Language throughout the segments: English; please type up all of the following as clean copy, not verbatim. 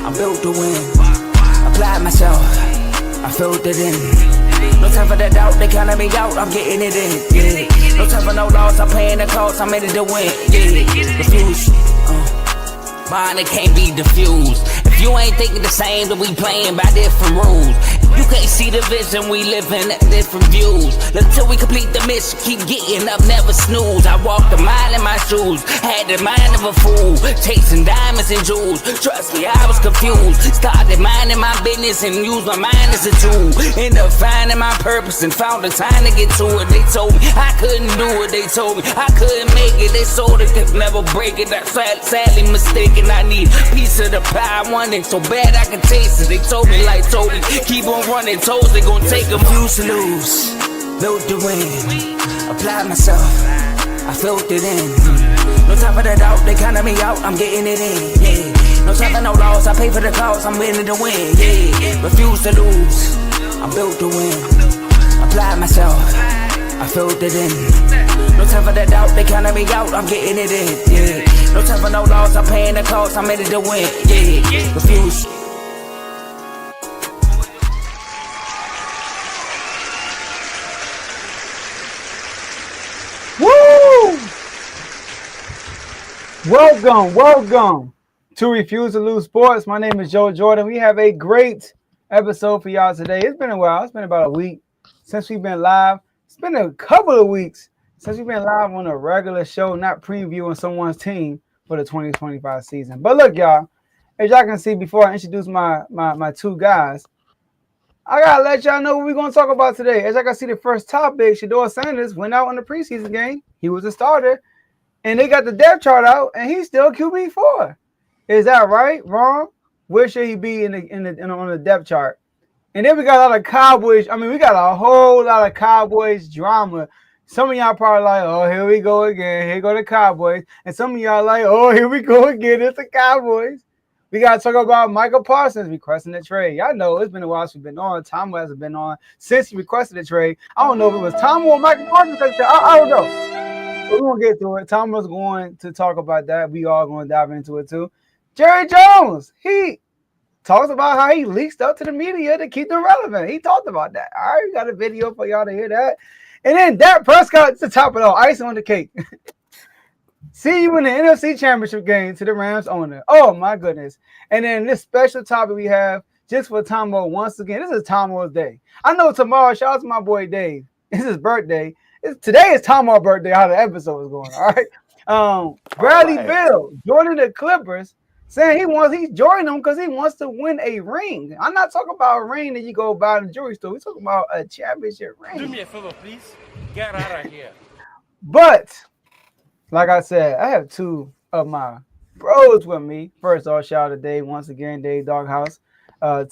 I'm built to win. Applied myself, I filled it in. No time for the doubt, they counted me out, I'm getting it in. Yeah. No time for no loss, I'm paying the cost, I'm in it to win. Yeah. Refuse. Mine, it can't be diffused. If you ain't thinking the same, then we playing by different rules. You can't see the vision, we living at different views. Until we complete the mission, keep getting up, never snooze. I walked a mile in my shoes, had the mind of a fool, chasing diamonds and jewels. Trust me, I was confused. Started minding my business and used my mind as a tool. Ended up finding my purpose and found the time to get to it. They told me I couldn't do it, they told me I couldn't make it. They sold it, could never break it. That's sadly mistaken. I need a piece of the pie, I want it so bad I can taste it. They told me like Toby, keep on running toes, they gon' take them. Refuse to lose, built to win. Applied myself, I filled it in. No time for the doubt, they counted me out, I'm getting it in. Yeah. No time for no loss, I pay for the cost, I'm winning to win. Yeah. Refuse to lose, I'm built to win. Applied myself, I filled it in. No time for the doubt, they counted me out, I'm getting it in. Yeah. No time for no loss, I'm paying the cost, I'm in it to win. Yeah. Refuse. Woo! Welcome to Refuse to Lose Sports. My name is Joe Jordan. We have a great episode for y'all today. It's been a while. It's been about a week since we've been live. It's been a couple of weeks since we've been live on a regular show, not previewing someone's team for the 2025 season. But look, y'all, as y'all can see before I introduce my two guys, I gotta let y'all know what we're gonna talk about today. As I can see, the first topic, Shedeur Sanders went out in the preseason game. He was a starter, and they got the depth chart out, and he's still QB4. Is that right? Wrong? Where should he be on the depth chart? And then we got a lot of Cowboys. I mean, we got a whole lot of Cowboys drama. Some of y'all probably like, oh, here we go again. Here go the Cowboys. And some of y'all like, oh, here we go again. It's the Cowboys. We got to talk about Micah Parsons requesting a trade. Y'all know it's been a while since we've been on. Tomo hasn't been on since he requested a trade. I don't know if it was Tomo or Micah Parsons. I don't know. We're going to get to it. Tomo's going to talk about that. We all going to dive into it too. Jerry Jones, he talks about how he leaks up to the media to keep them relevant. He talked about that. All right, we got a video for y'all to hear that. And then Dak Prescott to top it all, icing on the cake. See you in the NFC Championship game to the Rams owner. Oh, my goodness. And then this special topic we have just for Tomo once again. This is Tomo's day. I know tomorrow, shout out to my boy Dave. It's his birthday. Today is Tomo's birthday, how the episode is going, all right? Bradley Beal joining the Clippers, saying he's joining them because he wants to win a ring. I'm not talking about a ring that you go buy in the jewelry store. We're talking about a championship ring. Do me a favor, please. Get out of here. But like I said, I have two of my bros with me. First off, shout out to Dave once again, Dave Doghouse.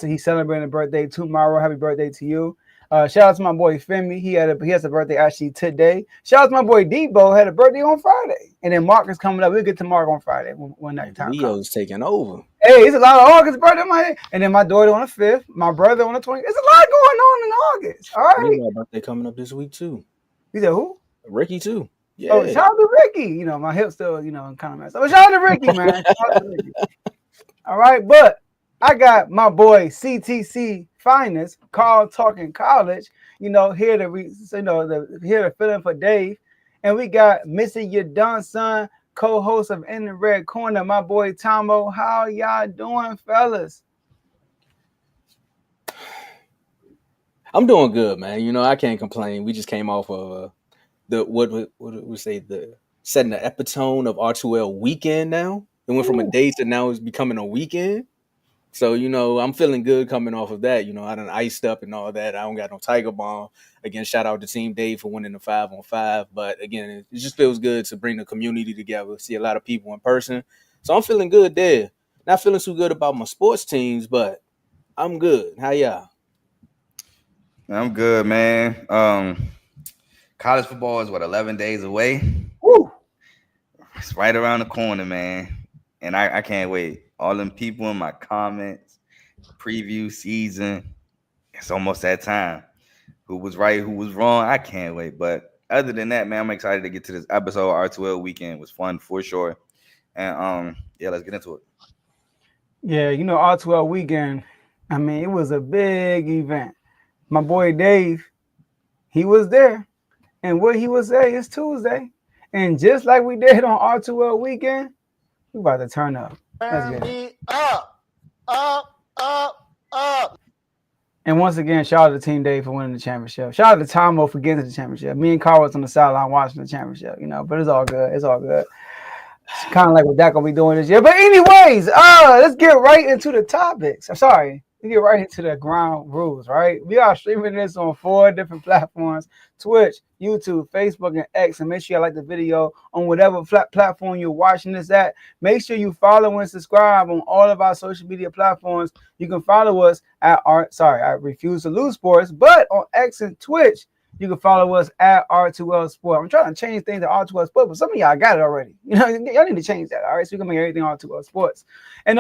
He's celebrating a birthday tomorrow. Happy birthday to you. Shout out to my boy Femi. He has a birthday actually today. Shout out to my boy Debo, had a birthday on Friday. And then Mark is coming up. We'll get to Mark on Friday when that time comes. Leo's taking over. Hey, it's a lot of August birthday, man. And then my daughter on the 5th, my brother on the 20th. It's a lot going on in August. All right. We got a birthday coming up this week too. You said who? Ricky too. Yeah. Oh, shout out to Ricky. You know, my hip still, kind of messed up. But shout out to Ricky, man. Shout out to Ricky. All right, but I got my boy CTC Finest, Carl Talking College, here to fill in for Dave. And we got Mr. Your Done Son, co-host of In the Red Corner, my boy Tomo. How y'all doing, fellas? I'm doing good, man. I can't complain. We just came off of setting the epitome of R2L weekend now. It went from a day to now it's becoming a weekend. So, I'm feeling good coming off of that. I done iced up and all that. I don't got no Tiger Bomb. Again, shout out to Team Dave for winning the 5-on-5. But again, it just feels good to bring the community together, see a lot of people in person. So I'm feeling good there. Not feeling too good about my sports teams, but I'm good. How y'all? I'm good, man. College football is 11 days away. Woo! It's right around the corner, man. And I can't wait. All them people in my comments, preview season, it's almost that time. Who was right, who was wrong, I can't wait. But other than that, man, I'm excited to get to this episode. R2L weekend was fun for sure. And let's get into it. Yeah, you know, R12 weekend. I mean, it was a big event. My boy Dave, he was there. And what he would say is Tuesday. And just like we did on R2L weekend, we about to turn up. Let's get it. Up. And once again, shout out to Team Dave for winning the championship. Shout out to Tomo for getting to the championship. Me and Carl was on the sideline watching the championship, you know, but it's all good. It's all good. It's kind of like what Dak gonna be doing this year. But anyways, let's get right into the topics. I'm sorry. We get right into the ground rules, right? We are streaming this on 4 different platforms: Twitch, YouTube, Facebook, and X. And make sure you like the video on whatever platform you're watching this at. Make sure you follow and subscribe on all of our social media platforms. You can follow us at I Refuse to Lose Sports, but on X and Twitch, you can follow us at R2L Sport. I'm trying to change things to R2L Sport, but some of y'all got it already. You know, y'all need to change that, all right? So you can make everything R2L Sports. And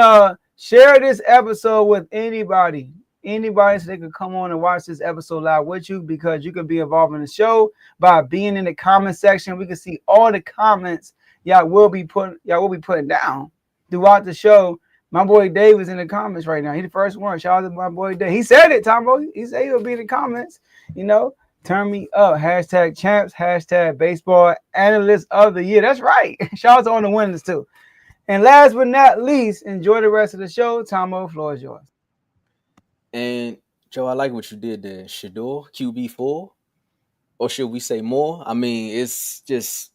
share this episode with anybody so they can come on and watch this episode live with you, because you can be involved in the show by being in the comment section. We can see all the comments y'all will be putting down throughout the show. My boy Dave is in the comments right now. He's the first one. Shout out to my boy Dave. He said it, Tomo. He said he'll be in the comments, you know. Turn me up. Hashtag champs. Hashtag baseball analyst of the year. That's right. Shout out to all the winners too. And last but not least, enjoy the rest of the show. Tomo, floor is yours. And Joe, I like what you did there. Shedeur, QB4, or should we say more? I mean, it's just,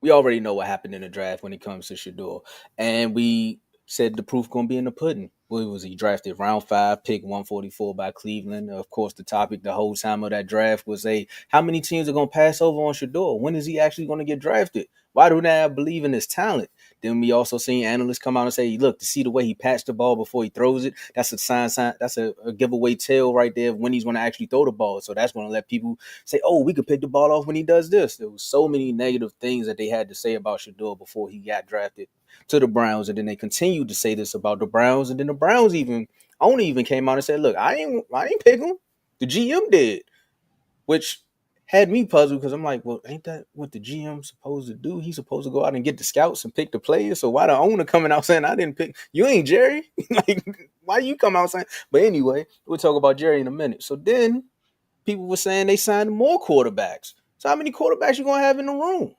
we already know what happened in the draft when it comes to Shedeur, and we said the proof gonna be in the pudding. What was he drafted? Round 5, pick 144 by Cleveland. Of course, the topic the whole time of that draft was how many teams are gonna pass over on Shedeur? When is he actually gonna get drafted? Why do they believe in his talent? Then we also seen analysts come out and say, look, to see the way he patched the ball before he throws it, that's a sign. That's a giveaway tell right there of when he's going to actually throw the ball. So that's going to let people say, oh, we could pick the ball off when he does this. There was so many negative things that they had to say about Shedeur before he got drafted to the Browns. And then they continued to say this about the Browns. And then the Browns only came out and said, look, I ain't pick him. The GM did, which had me puzzled, because I'm like, well, ain't that what the GM supposed to do? He's supposed to go out and get the scouts and pick the players. So why the owner coming out saying I didn't pick? You ain't Jerry. Like, why you come out saying? But anyway, we'll talk about Jerry in a minute. So then people were saying they signed more quarterbacks. So how many quarterbacks you gonna have in the room?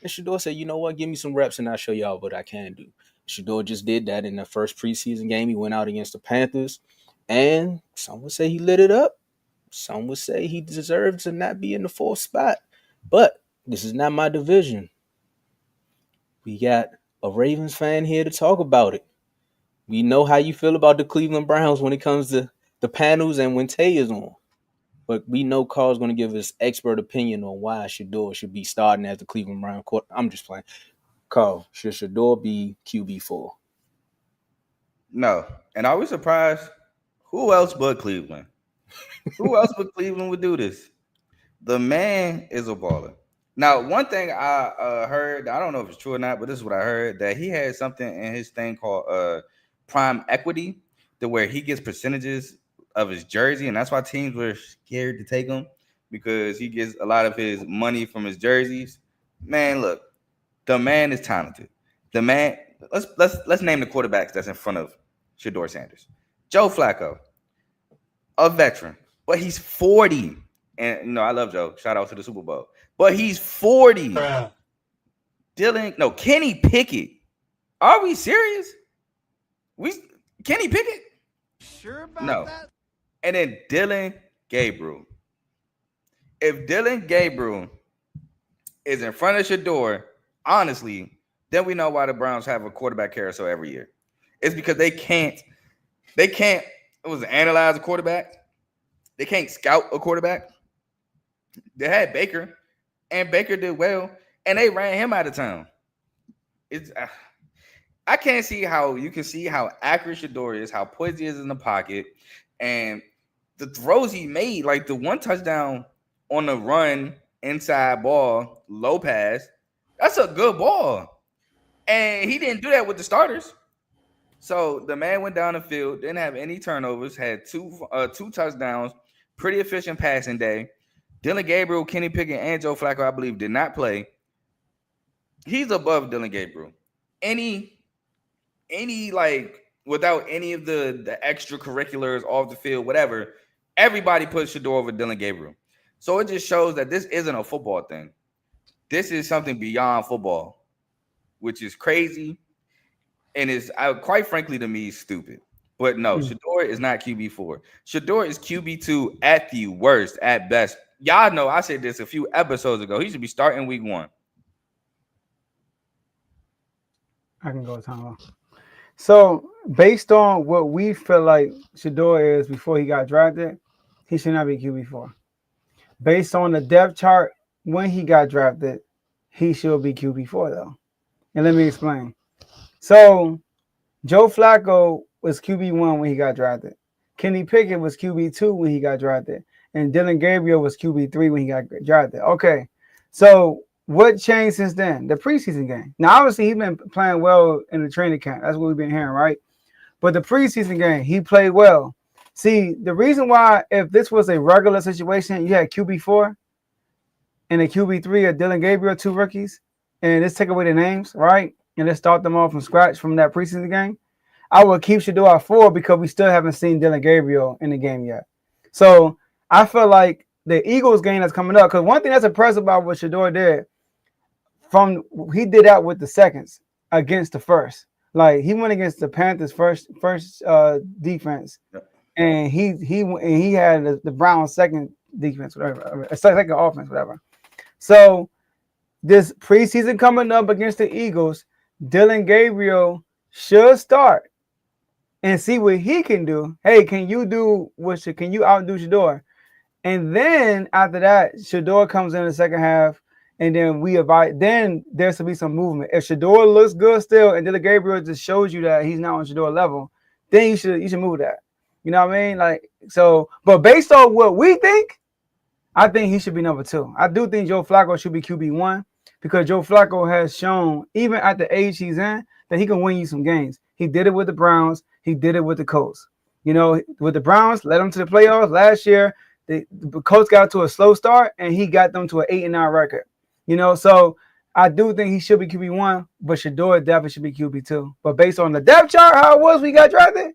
And Shedeur said, you know what? Give me some reps and I'll show y'all what I can do. Shedeur just did that in the first preseason game. He went out against the Panthers, and some would say he lit it up. Some would say he deserves to not be in the 4th spot. But this is not my division. We got a Ravens fan here to talk about it. We know how you feel about the Cleveland Browns when it comes to the panels and when Tay is on. But we know Carl's going to give us expert opinion on why Shedeur should be starting as the Cleveland Browns quarterback. I'm just playing. Carl, should Shedeur be QB4? No. And I was surprised. Who else but Cleveland? Who else but Cleveland would do this? The man is a baller. Now, one thing I heard, I don't know if it's true or not, but this is what I heard, that he had something in his thing called prime equity, to where he gets percentages of his jersey, and that's why teams were scared to take him, because he gets a lot of his money from his jerseys. Man, look, the man is talented. The man, let's name the quarterbacks that's in front of Shedeur Sanders. Joe Flacco, a veteran, but he's 40. And, you know, I love Joe. Shout out to the Super Bowl. But he's 40. Kenny Pickett. Are we serious? Kenny Pickett? Sure about that? And then Dylan Gabriel. If Dylan Gabriel is in front of Shedeur, honestly, then we know why the Browns have a quarterback carousel every year. It's because they can't analyze a quarterback. They can't scout a quarterback. They had Baker, and Baker did well, and they ran him out of town. I can't see how you can see how accurate Shedeur is, how poised he is in the pocket, and the throws he made, like the one touchdown on the run, inside ball, low pass. That's a good ball, and he didn't do that with the starters. So the man went down the field, didn't have any turnovers, had two touchdowns, pretty efficient passing day. Dylan Gabriel, Kenny Pickett, and Joe Flacco, I believe, did not play. He's above Dylan Gabriel. Any like without any of the extracurriculars off the field, whatever, everybody put Shedeur over Dylan Gabriel. So it just shows that this isn't a football thing. This is something beyond football, which is crazy and is, quite frankly, to me, stupid. But no, Shedeur is not QB4. Shedeur is QB2 at the worst, at best. Y'all know I said this a few episodes ago. He should be starting week 1. I can go Tomo. So based on what we feel like Shedeur is before he got drafted, he should not be QB4. Based on the depth chart when he got drafted, he should be QB4 though. And let me explain. So Joe Flacco was QB1 when he got drafted. Kenny Pickett was QB2 when he got drafted. And Dylan Gabriel was QB3 when he got drafted. Okay. So what changed since then? The preseason game. Now, obviously, he's been playing well in the training camp. That's what we've been hearing, right? But the preseason game, he played well. See, the reason why, if this was a regular situation, you had QB4 and a QB3 of Dylan Gabriel, 2 rookies, and let's take away the names, right? And let's start them off from scratch from that preseason game. I would keep Shedeur at 4 because we still haven't seen Dylan Gabriel in the game yet. So I feel like the Eagles game that's coming up, because one thing that's impressive about what Shedeur did, he did that with the seconds against the first. Like he went against the Panthers first defense, and he had the Browns second defense, whatever, second offense, whatever. So this preseason coming up against the Eagles, Dylan Gabriel should start and see what he can do. Hey, can you outdo Shedeur? And then after that, Shedeur comes in the second half. And then then there should be some movement. If Shedeur looks good still, and Dylan Gabriel just shows you that he's not on Shedeur level, then you should move that. You know what I mean? Like so. But based on what we think, I think he should be number 2. I do think Joe Flacco should be QB1 because Joe Flacco has shown, even at the age he's in, that he can win you some games. He did it with the Browns. He did it with the Colts. You know, with the Browns, led them to the playoffs last year. The Colts got to a slow start, and he got them to an 8-9 record. You know, so I do think he should be QB1, but Shedeur definitely should be QB2. But based on the depth chart, how it was we got drafted,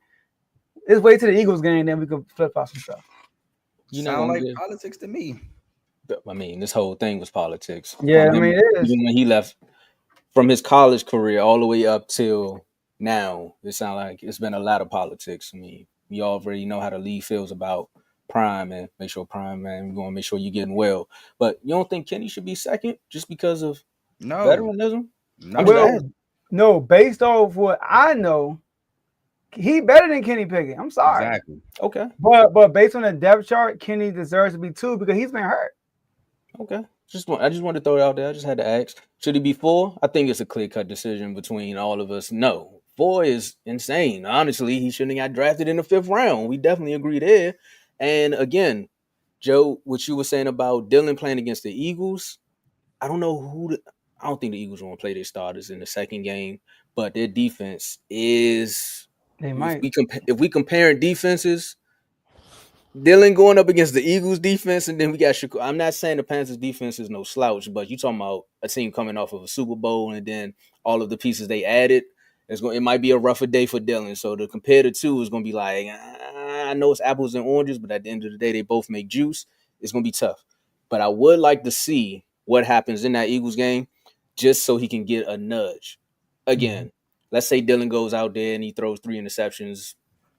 let's wait till the Eagles game, then we can flip off some stuff. Sound like politics to me. I mean, this whole thing was politics. Yeah, I mean, it is. Even when he left from his college career all the way up till now, it sounds like it's been a lot of politics. I mean, we already know how the league feels about Prime and make sure Prime, man, we're going to make sure you're getting well. But you don't think Kenny should be second just because of veteranism? No, based off what I know, he better than Kenny Pickett. I'm sorry. Exactly. Okay. But based on the depth chart, Kenny deserves to be 2 because he's been hurt. Okay. I just wanted to throw it out there. I just had to ask. Should he be 4? I think it's a clear-cut decision between all of us. No. 4 is insane. Honestly, he shouldn't have got drafted in the 5th round. We definitely agree there. And again, Joe, what you were saying about Dylan playing against the Eagles, I don't think the Eagles want to play their starters in the second game, but their defense is. They might. If we comparing defenses, Dylan going up against the Eagles defense, and then we got Chicago. I'm not saying the Panthers defense is no slouch, but you talking about a team coming off of a Super Bowl, and then all of the pieces they added. It might be a rougher day for Dylan. So to compare the two is going to be like, I know it's apples and oranges, but at the end of the day, they both make juice. It's going to be tough. But I would like to see what happens in that Eagles game just so he can get a nudge. Again, let's say Dylan goes out there and he throws 3 interceptions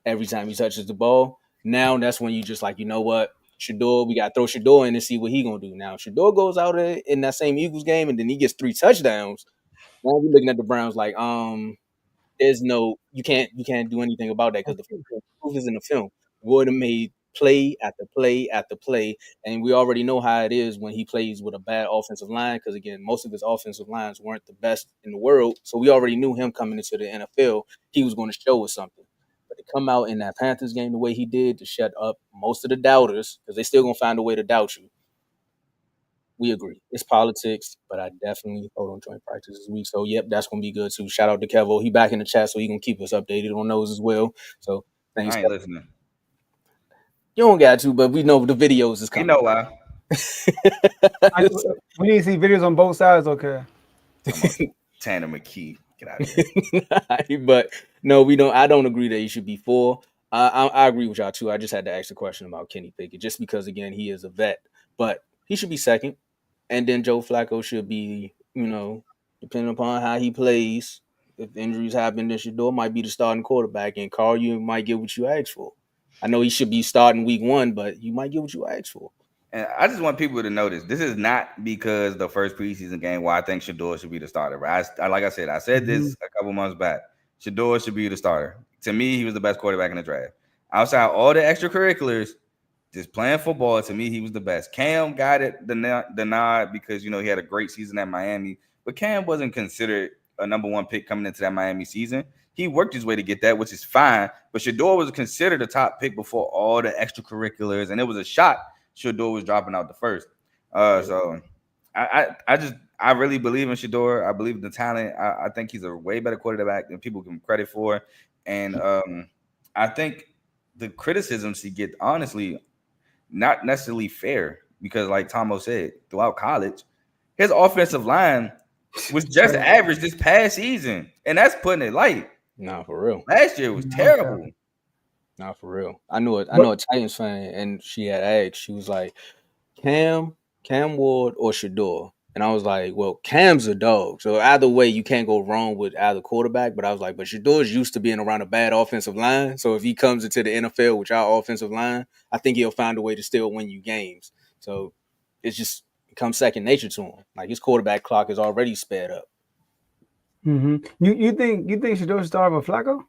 every time he touches the ball. Now that's when you just like, you know what? Shedeur, we got to throw Shedeur in and see what he going to do. Now, if Shedeur goes out there in that same Eagles game and then he gets 3 touchdowns, now we're looking at the Browns like, you can't do anything about that because the proof is in the film. Would have made play after play after play, and we already know how it is when he plays with a bad offensive line because, again, most of his offensive lines weren't the best in the world, so we already knew him coming into the NFL, he was going to show us something. But to come out in that Panthers game the way he did to shut up most of the doubters, because they still going to find a way to doubt you, we agree. It's politics, but I definitely hold on joint practice this week. So, yep, that's going to be good, too. Shout out to Kevo. He back in the chat, so he going to keep us updated on those as well. So, thanks. I ain't listening. You don't got to, but we know the videos is coming. You know why. We need to see videos on both sides, okay? Tanner McKee. Get out of here. But no, we don't. I don't agree that he should be 4. I agree with y'all too. I just had to ask the question about Kenny Pickett just because again he is a vet, but he should be 2nd, and then Joe Flacco should be, depending upon how he plays. If injuries happen, then Shedeur might be the starting quarterback, and Carl, you might get what you asked for. I know he should be starting week 1, but you might get what you asked for. And I just want people to notice this is not because the first preseason game where I think Shedeur should be the starter. Right? Like I said this a couple months back. Shedeur should be the starter. To me, he was the best quarterback in the draft. Outside all the extracurriculars, just playing football, to me, he was the best. Cam got it the nod because he had a great season at Miami, but Cam wasn't considered a number 1 pick coming into that Miami season. He worked his way to get that, which is fine. But Shedeur was considered a top pick before all the extracurriculars, and it was a shot Shedeur was dropping out the first. So I really believe in Shedeur. I believe in the talent. I think he's a way better quarterback than people give him credit for. And I think the criticisms he gets, honestly, not necessarily fair because, like Tomo said, throughout college, his offensive line was just average this past season, and that's putting it light. Nah, for real. Last year was terrible. Nah, for real. I know a Titans fan, and she had asked. She was like, Cam Ward, or Shedeur? And I was like, well, Cam's a dog. So either way, you can't go wrong with either quarterback. But I was like, but Shedeur's used to being around a bad offensive line. So if he comes into the NFL with our offensive line, I think he'll find a way to still win you games. So it's just becomes second nature to him. Like his quarterback clock is already sped up. Mm-hmm. You think Shedeur should start with Flacco?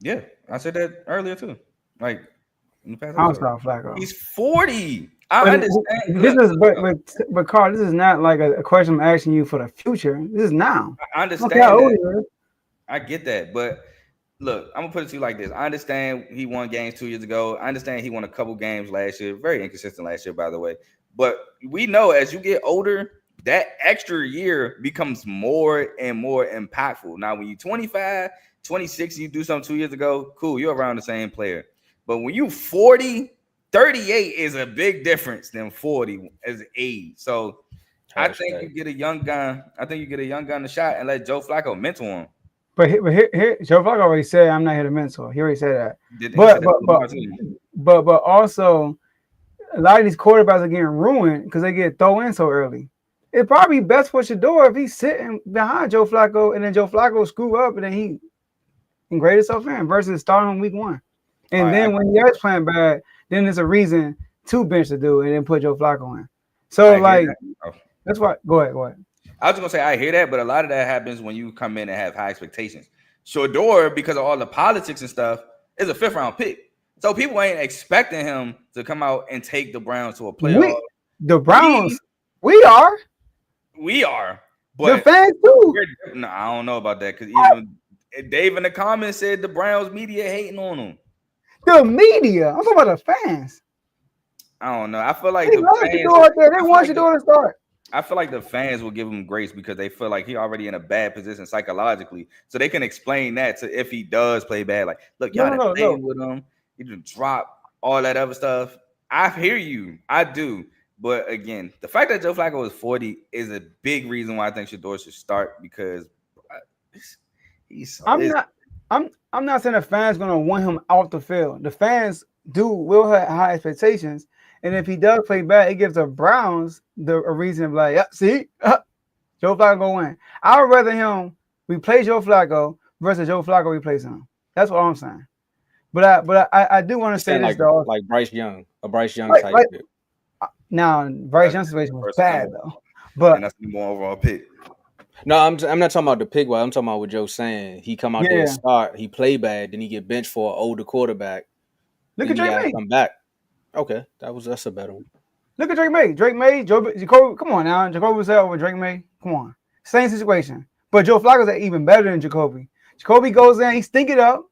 Yeah, I said that earlier too. Like in the past, I don't start Flacco. He's 40. I understand. But Carl, this is not like a question I'm asking you for the future. This is now. I understand. Okay, how old are you? I get that, but look, I'm gonna put it to you like this. I understand he won games 2 years ago. I understand he won a couple games last year. Very inconsistent last year, by the way. But we know as you get older, that extra year becomes more and more impactful. Now, when you're 25, 26, you do something 2 years ago, cool, you're around the same player. But when you 40, 38 is a big difference than 40 as age. So I think you get a young gun. I think you get a young gun a shot and let Joe Flacco mentor him. But here, Joe Flacco already said, "I'm not here to mentor." He already said that. But also, a lot of these quarterbacks are getting ruined because they get thrown in so early. It'd probably be best for Shedeur if he's sitting behind Joe Flacco and then Joe Flacco screw up and then he can grade himself in versus starting on week 1. And then when he is playing bad, then there's a reason to bench the dude and then put Joe Flacco in. So that's why. Go ahead. I was gonna say I hear that, but a lot of that happens when you come in and have high expectations. Shedeur, because of all the politics and stuff, is a 5th round pick. So people ain't expecting him to come out and take the Browns to a playoff. The Browns, we are. But the fans too. No, I don't know about that because even Dave in the comments said the Browns media hating on him. The media. I'm talking about the fans. I don't know. I feel like they want Shedeur to start. I feel like the fans will give him grace because they feel like he already in a bad position psychologically, so they can explain that to if he does play bad. Like, look, y'all didn't play with him. He just drop all that other stuff. I hear you. I do. But again, the fact that Joe Flacco is 40 is a big reason why I think Shedeur should start because I'm not saying the fans gonna want him out the field. The fans will have high expectations, and if he does play bad, it gives the Browns a reason to be like, see, Joe Flacco gonna win. I would rather him replace Joe Flacco versus Joe Flacco replace him. That's what I'm saying. But I do want to say this though, like Bryce Young, a Bryce Young type pick. Now, Bryce Young's situation was bad though, but that's the more overall pick. No, I'm not talking about the pick. I'm talking about what Joe's saying. He come out there and start. He play bad, then he get benched for an older quarterback. Look at Drake May. Come back. Okay, that's a better one. Look at Drake May. Drake May, Jacoby. Come on now, Jacoby was out with Drake May. Come on, same situation. But Joe Flacco's even better than Jacoby. Jacoby goes in, he stink it up,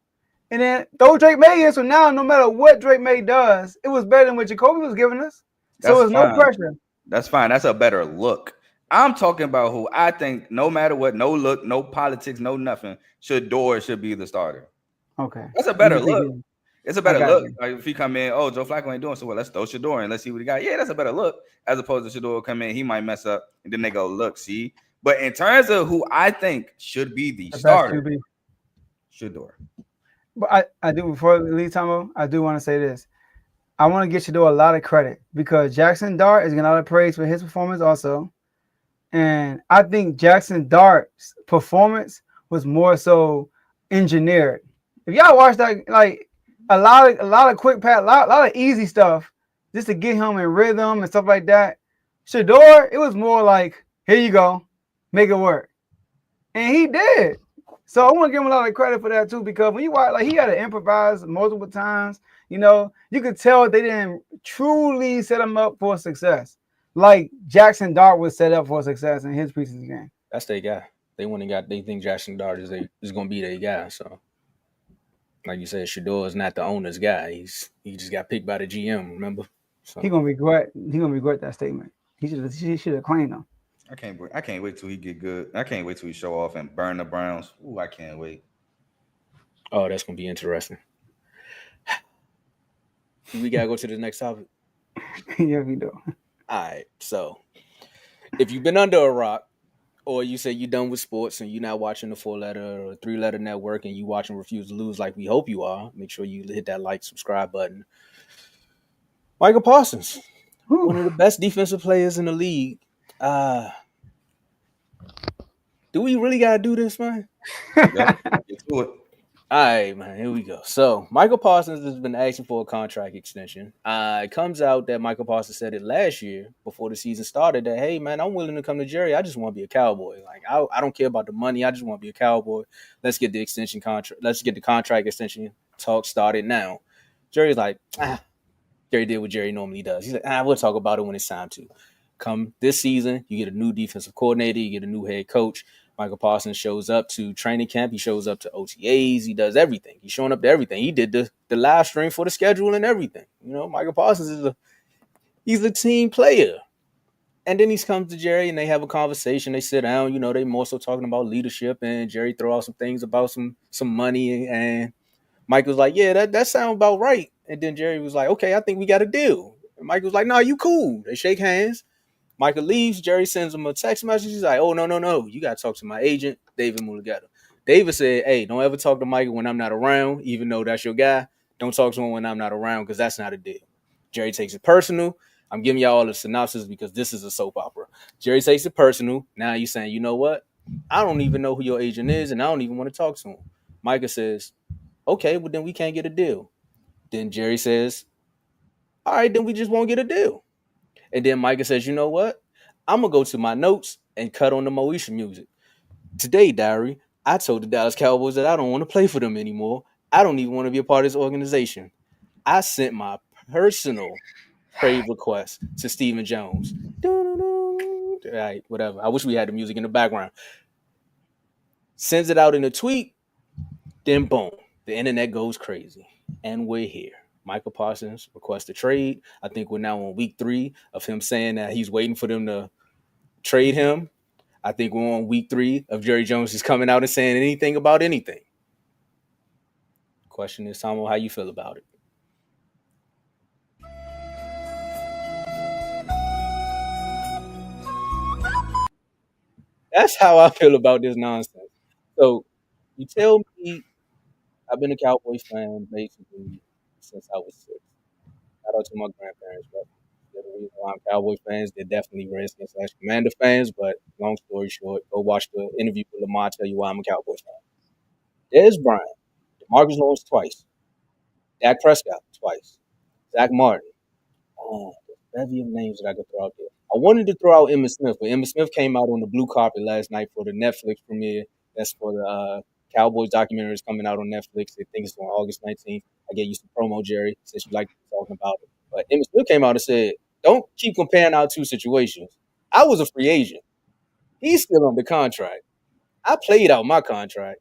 and then throw Drake May in. So now, no matter what Drake May does, it was better than what Jacoby was giving us. So there's no pressure. That's fine. That's a better look. I'm talking about who I think, no matter what, no look, no politics, no nothing, Shedeur should be the starter. Okay. That's a better look. It's a better look. Like if he come in, Joe Flacco ain't doing so well, let's throw Shedeur in. Let's see what he got. Yeah, that's a better look. As opposed to Shedeur come in, he might mess up, and then they go, look, see. But in terms of who I think should be the The best starter, QB. Shedeur. But I do, before we leave, Tomo, I do want to say this. I want to get Shedeur a lot of credit because Jackson Dart is getting a lot of praise for his performance also. And I think Jackson Dart's performance was more so engineered. If y'all watch that, like a lot of quick pass, a lot of easy stuff, just to get him in rhythm and stuff like that. Shedeur, it was more like, here you go, make it work, and he did. So I want to give him a lot of credit for that too, because when you watch, like he had to improvise multiple times. You know, you could tell they didn't truly set him up for success, like Jackson Dart was set up for success in his preseason game. That's their guy. They think Jackson Dart is going to be their guy. So, like you said, Shedeur is not the owner's guy. He just got picked by the GM. Remember? So He gonna regret. He gonna regret that statement. He should have claimed him. I can't wait till he get good. I can't wait till he show off and burn the Browns. Ooh, I can't wait. Oh, that's going to be interesting. We got to go to the next topic. Yeah, we do. All right. So, if you've been under a rock, or you say you're done with sports and you're not watching the 4-letter or 3-letter network and you watching Refuse to Lose like we hope you are, make sure you hit that like, subscribe button. Micah Parsons, one of the best defensive players in the league. Do we really got to do this, man? Yep. Get to it. All right, man, here we go. So, Michael Parsons has been asking for a contract extension. It comes out that Michael Parsons said it last year before the season started that, hey, man, I'm willing to come to Jerry. I just want to be a Cowboy. Like, I don't care about the money. I just want to be a Cowboy. Let's get the extension contract. Let's get the contract extension talk started now. Jerry's like, Jerry did what Jerry normally does. He's like, we'll talk about it when it's time to. Come this season, you get a new defensive coordinator, you get a new head coach. Michael Parsons shows up to training camp. He shows up to OTAs. He does everything. He's showing up to everything. He did the live stream for the schedule and everything. You know, Michael Parsons he's a team player. And then he comes to Jerry and they have a conversation. They sit down. You know, they more so talking about leadership. And Jerry throw out some things about some money. And Michael's like, yeah, that sounds about right. And then Jerry was like, okay, I think we got a deal. And Michael's like, no, you cool. They shake hands. Michael leaves. Jerry sends him a text message. He's like, oh, no. You got to talk to my agent, David Mulugeta. David said, hey, don't ever talk to Michael when I'm not around, even though that's your guy. Don't talk to him when I'm not around because that's not a deal. Jerry takes it personal. I'm giving y'all all the synopsis because this is a soap opera. Jerry takes it personal. Now you're saying, you know what? I don't even know who your agent is, and I don't even want to talk to him. Micah says, okay, well, then we can't get a deal. Then Jerry says, all right, then we just won't get a deal. And then Micah says, you know what? I'm going to go to my notes and cut on the Moesha music. Today, diary, I told the Dallas Cowboys that I don't want to play for them anymore. I don't even want to be a part of this organization. I sent my personal trade request to Stephen Jones. All right, whatever. I wish we had the music in the background. Sends it out in a tweet. Then, boom, the internet goes crazy. And we're here. Michael Parsons requests a trade. I think we're now on week 3 of him saying that he's waiting for them to trade him. I think we're on week 3 of Jerry Jones just coming out and saying anything about anything. Question is, Tomo, how you feel about it? That's how I feel about this nonsense. So you tell me I've been a Cowboys fan basically since I was 6. Shout out to my grandparents, bro. They're the reason why I'm Cowboy fans. They're definitely Redskins/Commander fans, but long story short, go watch the interview with Lamar, tell you why I'm a Cowboys fan. There's Brian, DeMarcus Lawrence twice, Dak Prescott twice, Zach Martin. Oh, there's a bevy of names that I could throw out there. I wanted to throw out Emmitt Smith, but Emmitt Smith came out on the blue carpet last night for the Netflix premiere. That's for the Cowboys documentary is coming out on Netflix. I think it's on August 19th. I get you some promo, Jerry, since you like talking about it. But Emmitt Smith came out and said, don't keep comparing our two situations. I was a free agent. He's still under contract. I played out my contract.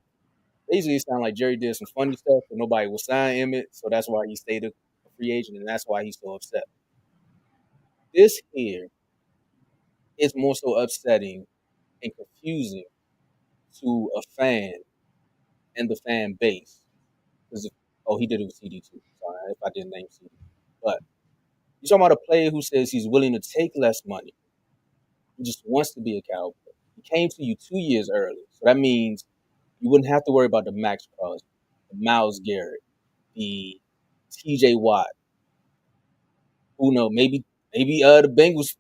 Basically, it sounded like Jerry did some funny stuff, but nobody will sign Emmitt, so that's why he stayed a free agent, and that's why he's so upset. This here is more so upsetting and confusing to a fan and the fan base. He did it with CD too. Sorry if I didn't name CD. But you're talking about a player who says he's willing to take less money. He just wants to be a Cowboy. He came to you 2 years early. So that means you wouldn't have to worry about the Max Crosby, the Myles Garrett, the TJ Watt. Who knows? Maybe the Bengals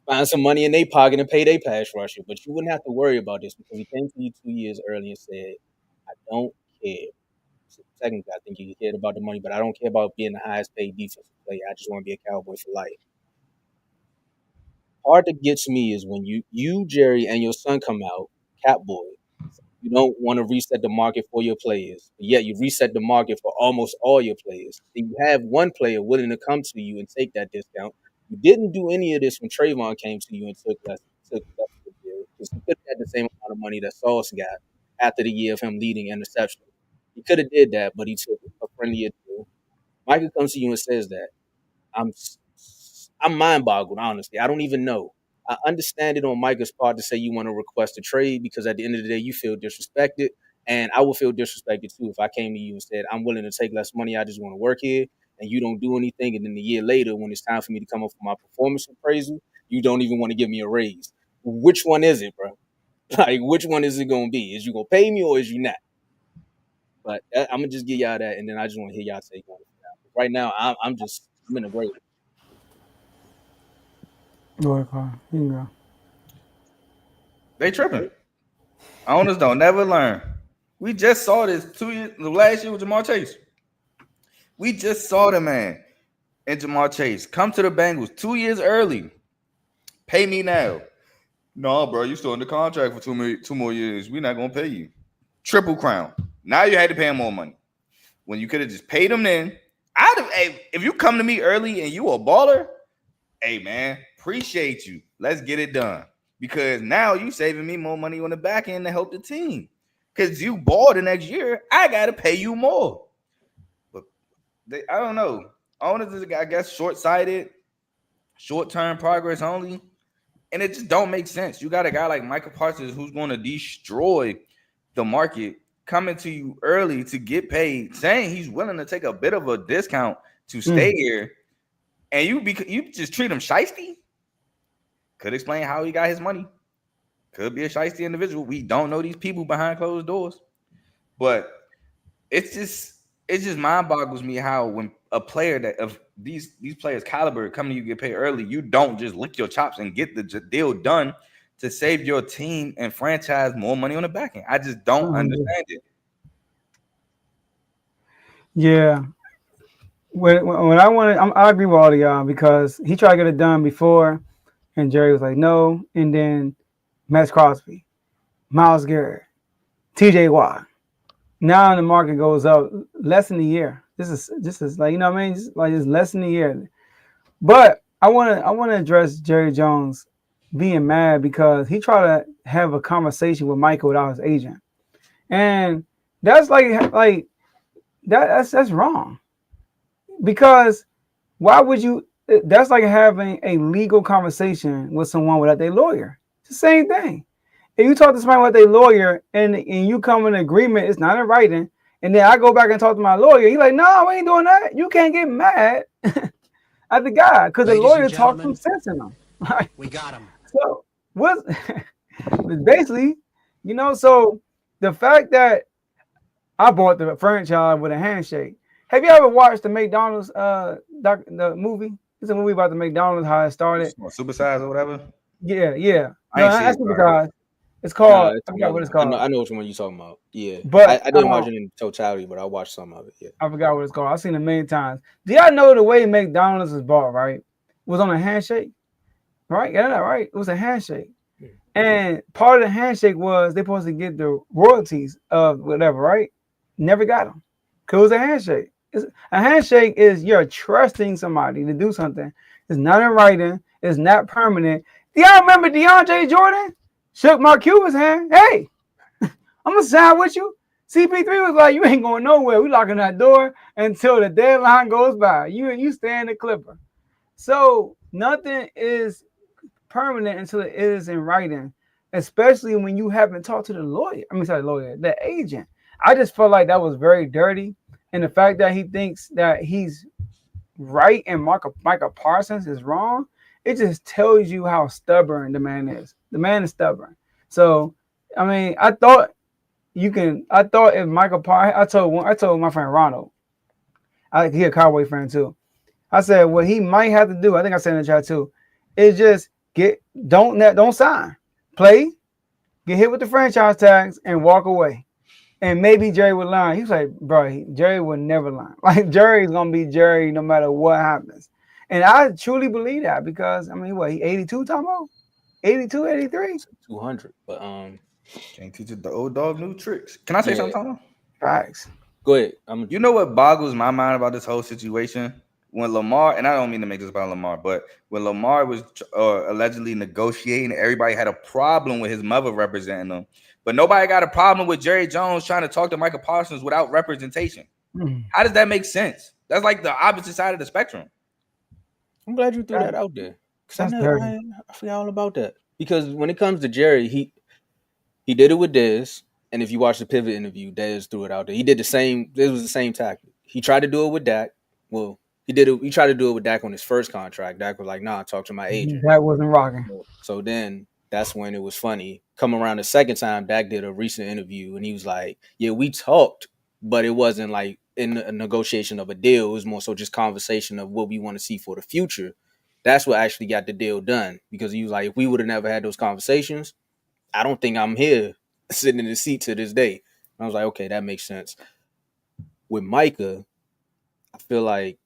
find some money in their pocket and pay their pass rusher. But you wouldn't have to worry about this because he came to you 2 years early and said, I don't care. So technically, I think you cared about the money, but I don't care about being the highest paid defensive player. I just want to be a Cowboy for life. Part that gets me is when you, Jerry, and your son come out, Catboy. You don't want to reset the market for your players, but yet you reset the market for almost all your players. And you have one player willing to come to you and take that discount. You didn't do any of this when Trayvon came to you and took less of the deal because he could have had the same amount of money that Sauce got after the year of him leading interception. He could have did that, but he took a friendlier deal. Micah comes to you and says that. I'm mind boggled, honestly. I don't even know. I understand it on Micah's part to say you want to request a trade because at the end of the day, you feel disrespected. And I would feel disrespected too if I came to you and said, I'm willing to take less money. I just want to work here. And you don't do anything. And then a year later, when it's time for me to come up for my performance appraisal, you don't even want to give me a raise. Which one is it, bro? Like, which one is it going to be? Is you going to pay me or is you not? But I'm going to just give y'all that. And then I just want to hear y'all take on it. Right now, I'm in a great. Go ahead, Carl. You can go. They tripping. Owners don't never learn. We just saw this 2 years. The last year with Jamar Chase. We just saw the man and Jamar Chase come to the Bengals 2 years early. Pay me now. No, bro, you still in the contract for two more years. We're not gonna pay you. Triple crown. Now you had to pay him more money when you could have just paid him then. If you come to me early and you a baller, hey man, appreciate you. Let's get it done. Because now you saving me more money on the back end to help the team. Because you ball the next year, I got to pay you more. But I don't know. Owners is, I guess, short-sighted, short-term progress only. And it just don't make sense. You got a guy like Micah Parsons who's going to destroy the market coming to you early to get paid, saying he's willing to take a bit of a discount to stay here. And you just treat him shiesty? Could explain how he got his money. Could be a shiesty individual. We don't know these people behind closed doors. But it's just mind boggles me how when a player that of these players caliber come to you get paid early, you don't just lick your chops and get the deal done to save your team and franchise more money on the back end. I just don't understand it. Yeah. When I agree with all of y'all because he tried to get it done before, and Jerry was like, no. And then Max Crosby, Myles Garrett, TJ Watt. Now the market goes up less than a year. This is like, you know what I mean? It's less than a year. But I want to address Jerry Jones being mad because he tried to have a conversation with Michael without his agent, and that's that's wrong. Because why would you? That's like having a legal conversation with someone without their lawyer. It's the same thing. If you talk to somebody with their lawyer and you come in agreement, it's not in writing, and then I go back and talk to my lawyer, he's like, no, we ain't doing that. You can't get mad at the guy because the lawyer talks some sense in him. We got him. So basically, so the fact that I bought the franchise with a handshake. Have you ever watched the McDonald's the movie? It's a movie about the McDonald's, how it started. Supersize or whatever? Yeah. No, that's Supersize. It's called, I forgot what it's called. I know which one you're talking about. Yeah. But I didn't watch it in totality, but I watched some of it. Yeah. I forgot what it's called. I've seen it many times. Do y'all know the way McDonald's is bought, right? Was on a handshake. Right? Got that right? It was a handshake. And part of the handshake was they're supposed to get the royalties of whatever, right? Never got them. Because it was a handshake. A handshake is you're trusting somebody to do something. It's not in writing. It's not permanent. Do y'all remember DeAndre Jordan? Shook Mark Cuban's hand. Hey, I'm going to sign with you. CP3 was like, you ain't going nowhere. We locking that door until the deadline goes by. You stay in the Clipper. So nothing is permanent until it is in writing, especially when you haven't talked to the agent. I just felt like that was very dirty. And the fact that he thinks that he's right and Micah Parsons is wrong, it just tells you how stubborn the man is. The man is stubborn. So, I mean, I thought if Michael Parsons, I told my friend Ronald, he a Cowboy fan too. I said what he might have to do. I think I said in the chat too, is just don't sign, play, get hit with the franchise tags, and walk away. And maybe Jerry would learn. He's like, bro, Jerry would never learn. Like Jerry's gonna be Jerry no matter what happens. And I truly believe that because I mean, what he 82, Tomo? 82, 83? 200. But Can't teach the old dog new tricks. Can I say something, Tomo? Facts. go ahead. You know what boggles my mind about this whole situation? When Lamar, and I don't mean to make this about Lamar, but when Lamar was allegedly negotiating, everybody had a problem with his mother representing him. But nobody got a problem with Jerry Jones trying to talk to Micah Parsons without representation. How does that make sense? That's like the opposite side of the spectrum. I'm glad you threw that out there. That's I dirty. forgot all about that. Because when it comes to Jerry, he did it with Dez. And if you watch the pivot interview, Dez threw it out there. He did the same. It was the same tactic. He tried to do it with Dak. Well, he tried to do it with Dak on his first contract. Dak was like, nah, talk to my agent. That wasn't rocking. So then that's when it was funny. Come around the second time, Dak did a recent interview and he was like, yeah, we talked, but it wasn't like in a negotiation of a deal. It was more so just conversation of what we want to see for the future. That's what actually got the deal done because he was like, if we would have never had those conversations, I don't think I'm here sitting in the seat to this day. And I was like, okay, that makes sense. With Micah, I feel like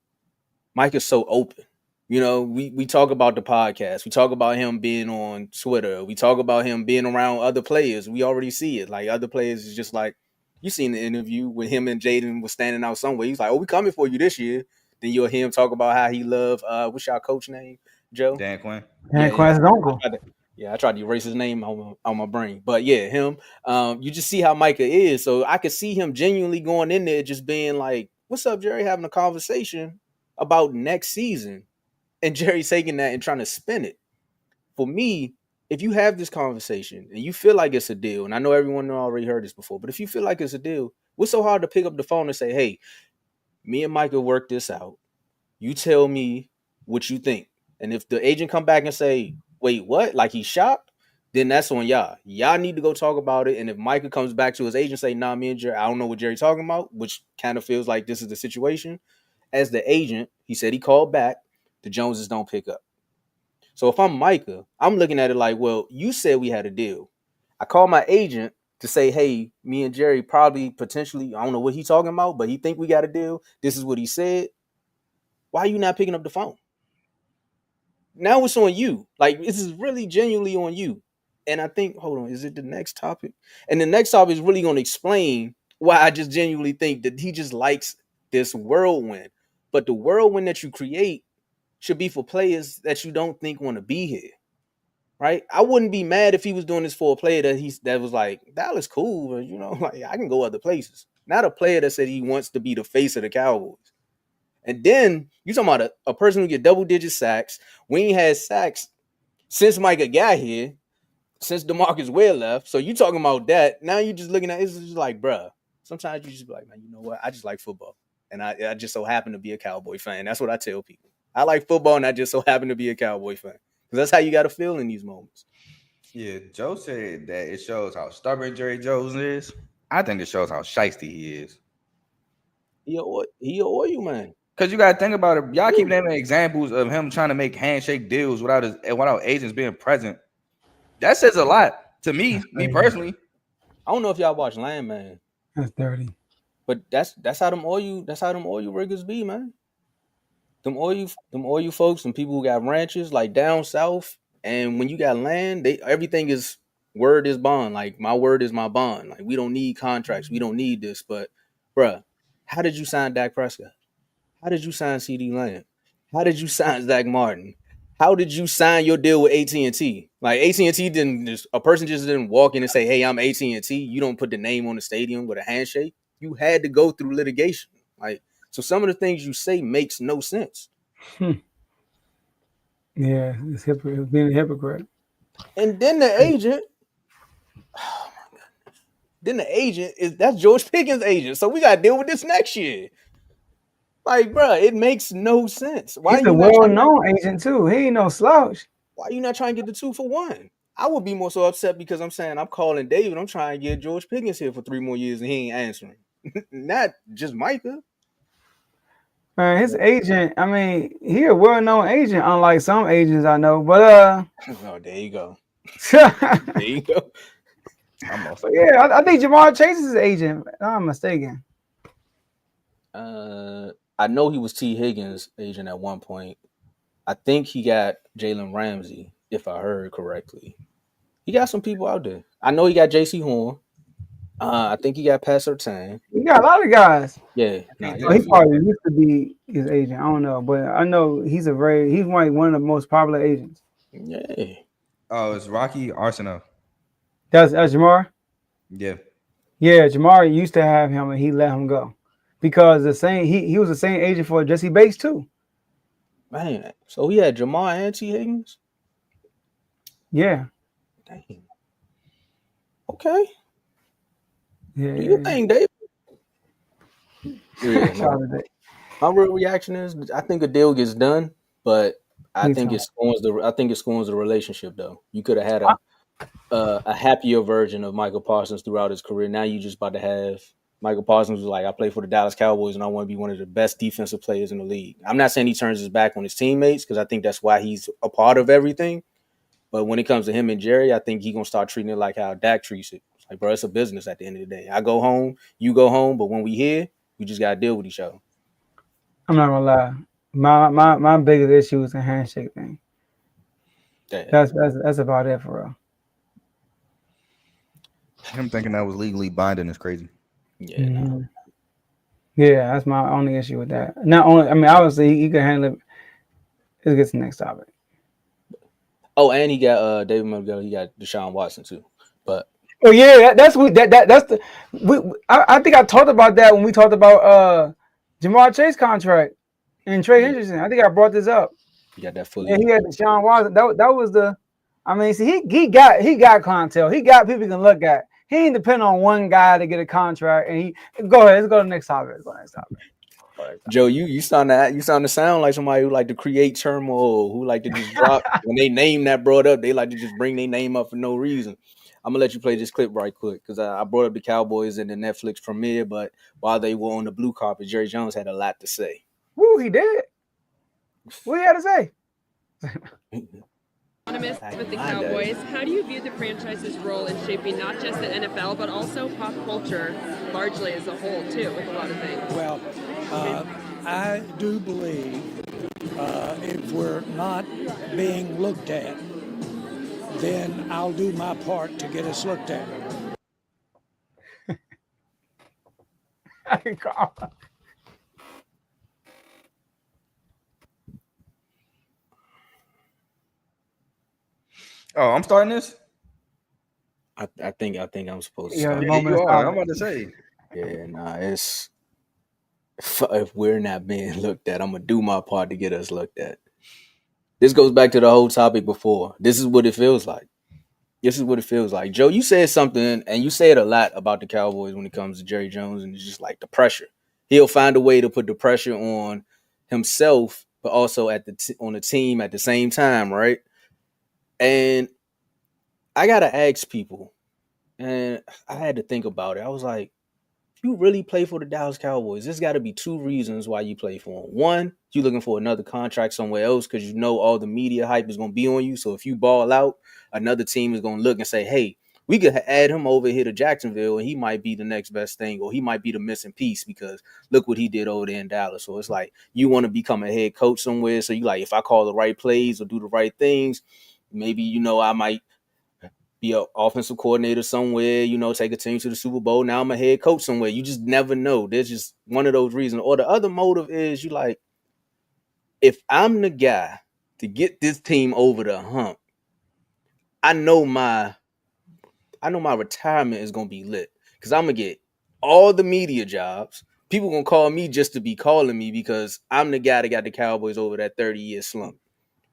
Micah's so open. You know, we talk about the podcast. We talk about him being on Twitter. We talk about him being around other players. We already see it. Like other players is just like, you seen the interview when him and Jaden was standing out somewhere. He's like, oh, we coming for you this year. Then you'll hear him talk about how he loved, what's y'all coach name, Joe? Dan Quinn. Dan Quinn's uncle. I tried to erase his name on my brain. But yeah, him. You just see how Micah is. So I could see him genuinely going in there just being like, what's up, Jerry? Having a conversation about next season. And Jerry taking that and trying to spin it. For me, if you have this conversation and you feel like it's a deal, and I know everyone already heard this before, but if you feel like it's a deal, what's so hard to pick up the phone and say, hey, me and Micah work this out. You tell me what you think. And if the agent come back and say, wait, what? Like he's shocked? Then that's on y'all. Y'all need to go talk about it. And if Micah comes back to his agent and say, nah, me and Jerry, I don't know what Jerry's talking about, which kind of feels like this is the situation. As the agent, he said he called back. The Joneses don't pick up. So if I'm Micah, I'm looking at it like, well, you said we had a deal. I call my agent to say, hey, me and Jerry probably potentially, I don't know what he's talking about, but he think we got a deal. This is what he said. Why are you not picking up the phone? Now it's on you. Like, this is really genuinely on you. And I think, hold on, is it the next topic? And the next topic is really going to explain why I just genuinely think that he just likes this whirlwind. But the whirlwind that you create should be for players that you don't think want to be here. Right? I wouldn't be mad if he was doing this for a player that was like, Dallas cool, but you know, like I can go other places. Not a player that said he wants to be the face of the Cowboys. And then you talking about a person who get double-digit sacks. We ain't had sacks since Micah got here, since DeMarcus Ware left. So you talking about that. Now you just looking at it's just like, bruh. Sometimes you just be like, man, you know what? I just like football. And I just so happen to be a Cowboy fan. That's what I tell people. I like football and I just so happen to be a Cowboy fan. Because that's how you got to feel in these moments. Yeah, Joe said that it shows how stubborn Jerry Jones is. I think it shows how shiesty he is. He a oil man. Because you got to think about it. Y'all keep naming examples of him trying to make handshake deals without agents being present. That says a lot to me personally. I don't know if y'all watch Landman. That's dirty. But that's how them oil riggers be, man. Them oil folks and people who got ranches like down south, and when you got land, everything is word is bond. Like my word is my bond. Like we don't need contracts, we don't need this. But bruh, how did you sign Dak Prescott? How did you sign CeeDee Lamb? How did you sign Zach Martin? How did you sign your deal with AT&T? Like AT&T a person just didn't walk in and say, hey, I'm AT&T. You don't put the name on the stadium with a handshake. You had to go through litigation. Like, so some of the things you say makes no sense. Yeah, it's being a hypocrite. And then the agent, oh my goodness. Then the agent that's George Pickens' agent. So we gotta deal with this next year. Like, bro, it makes no sense. He's a well-known agent too. He ain't no slouch. Why are you not trying to get the 2 for 1? I would be more so upset because I'm saying I'm calling David. I'm trying to get George Pickens here for 3 more years and he ain't answering. Not just Micah. Man, his agent, I mean, he a well-known agent, unlike some agents I know. But Oh, there you go. but There you go. I'm off. yeah, I think Jamar Chase is his agent. If I'm mistaken. I know he was T. Higgins' agent at one point. I think he got Jalen Ramsey, if I heard correctly. He got some people out there. I know he got J.C. Horn. I think he got Pat Surtain. He got a lot of guys. Yeah, He probably used to be his agent. I don't know, but I know he's one of the most popular agents. Yeah. Oh, it's Rocky Arsenault. That's Jamar. Yeah. Yeah, Jamar used to have him, and he let him go because he was the same agent for Jesse Bates too. Man, so he had Jamar and T. Higgins? Yeah. Dang. Okay. Yeah. Do you think, David? Yeah, no. My real reaction is I think a deal gets done, but I think it scorns the relationship though. You could have had a happier version of Michael Parsons throughout his career. Now you just about to have Michael Parsons was like, I play for the Dallas Cowboys and I want to be one of the best defensive players in the league. I'm not saying he turns his back on his teammates because I think that's why he's a part of everything. But when it comes to him and Jerry, I think he's going to start treating it like how Dak treats it. It's like, bro, it's a business at the end of the day. I go home, you go home, but when we here, we just got to deal with each other. I'm not going to lie. My biggest issue is the handshake thing. Damn. That's about it for real. Him thinking that was legally binding is crazy. Yeah. Mm-hmm. No. Yeah, that's my only issue with that. Not only, I mean, obviously he could handle it. Let's get to the next topic. Oh, and he got David Montgomery. He got Deshaun Watson too. But yeah, that's the. I think I talked about that when we talked about Jamar Chase contract and Trey Hendrickson. I think I brought this up. You got that fully. Yeah, he had Deshaun Watson. That was the. I mean, see, he got clientele. He got people he can look at. He ain't depend on one guy to get a contract. And go ahead. Let's go to the next topic. Joe, you sound to sound like somebody who like to create turmoil, who like to just drop when they name that brought up, they like to just bring their name up for no reason. I'm gonna let you play this clip right quick because I brought up the Cowboys in the Netflix premiere, but while they were on the blue carpet, Jerry Jones had a lot to say. Woo, he did. What he had to say? With the Cowboys, how do you view the franchise's role in shaping not just the NFL but also pop culture largely as a whole too, with a lot of things? Well, I do believe if we're not being looked at, then I'll do my part to get us looked at. Oh, I'm starting this? I think I'm supposed to Yeah, start. Yeah, you are. I'm about to say. Yeah, nah, it's if we're not being looked at, I'm gonna do my part to get us looked at. This goes back to the whole topic before. This is what it feels like. Joe, you said something, and you say it a lot about the Cowboys when it comes to Jerry Jones, and it's just like the pressure. He'll find a way to put the pressure on himself, but also on the team at the same time, right? And I gotta ask people, and I had to think about it. I was like, if you really play for the Dallas Cowboys, there's got to be two reasons why you play for them. One, you're looking for another contract somewhere else because you know all the media hype is going to be on you. So if you ball out, another team is going to look and say, hey, we could add him over here to Jacksonville and he might be the next best thing, or he might be the missing piece because look what he did over there in Dallas. So it's like you want to become a head coach somewhere. So you like, if I call the right plays or do the right things, maybe, I might be an offensive coordinator somewhere, take a team to the Super Bowl. Now I'm a head coach somewhere. You just never know. There's just one of those reasons. Or the other motive is you like, if I'm the guy to get this team over the hump, I know my retirement is going to be lit because I'm going to get all the media jobs. People going to call me just to be calling me because I'm the guy that got the Cowboys over that 30-year slump.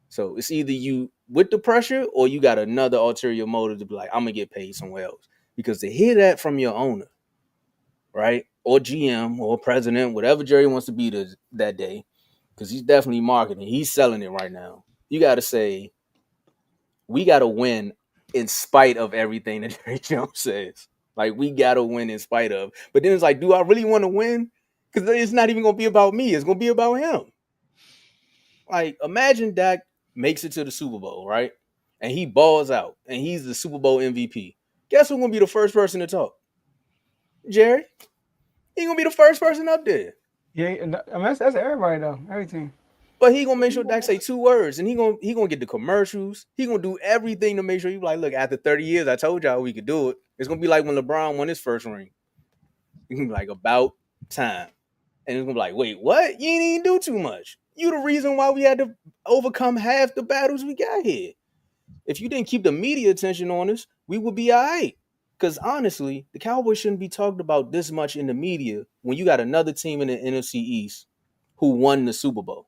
So it's either you with the pressure or you got another ulterior motive to be like, I'm going to get paid somewhere else. Because to hear that from your owner, right, or GM or president, whatever Jerry wants to be that day, because he's definitely marketing. He's selling it right now. You got to say, we got to win in spite of everything that Jerry Jones says. Like, we gotta win in spite of. But then it's like, do I really want to win? Because it's not even gonna be about me. It's gonna be about him. Like, imagine Dak makes it to the Super Bowl, right? And he balls out, and he's the Super Bowl MVP. Guess who's gonna be the first person to talk? Jerry. He gonna be the first person up there. Yeah, I mean, that's everybody though. Everything. But he gonna make sure Dak say 2 words, and he gonna get the commercials. He gonna do everything to make sure you like, look, after 30 years, I told y'all we could do it. It's gonna be like when LeBron won his first ring. You can be like, about time. And it's gonna be like, wait, what? You ain't even do too much. You the reason why we had to overcome half the battles we got here. If you didn't keep the media attention on us, we would be all right. Because honestly, the Cowboys shouldn't be talked about this much in the media when you got another team in the NFC East who won the Super Bowl.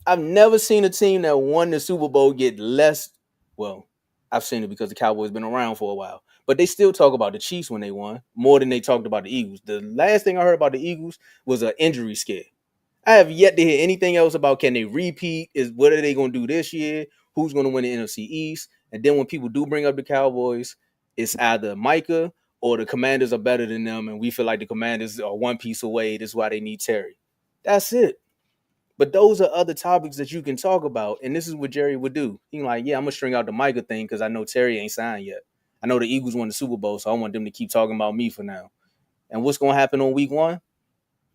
I've never seen a team that won the Super Bowl get less. Well, I've seen it because the Cowboys been around for a while. But they still talk about the Chiefs when they won more than they talked about the Eagles. The last thing I heard about the Eagles was an injury scare. I have yet to hear anything else about can they repeat? What are they going to do this year? Who's going to win the NFC East? And then when people do bring up the Cowboys, it's either Micah or the Commanders are better than them, and we feel like the Commanders are one piece away. That's why they need Terry. That's it. But those are other topics that you can talk about, and this is what Jerry would do. He's like, yeah, I'm going to string out the Micah thing because I know Terry ain't signed yet. I know the Eagles won the Super Bowl, so I want them to keep talking about me for now. And what's going to happen on week 1?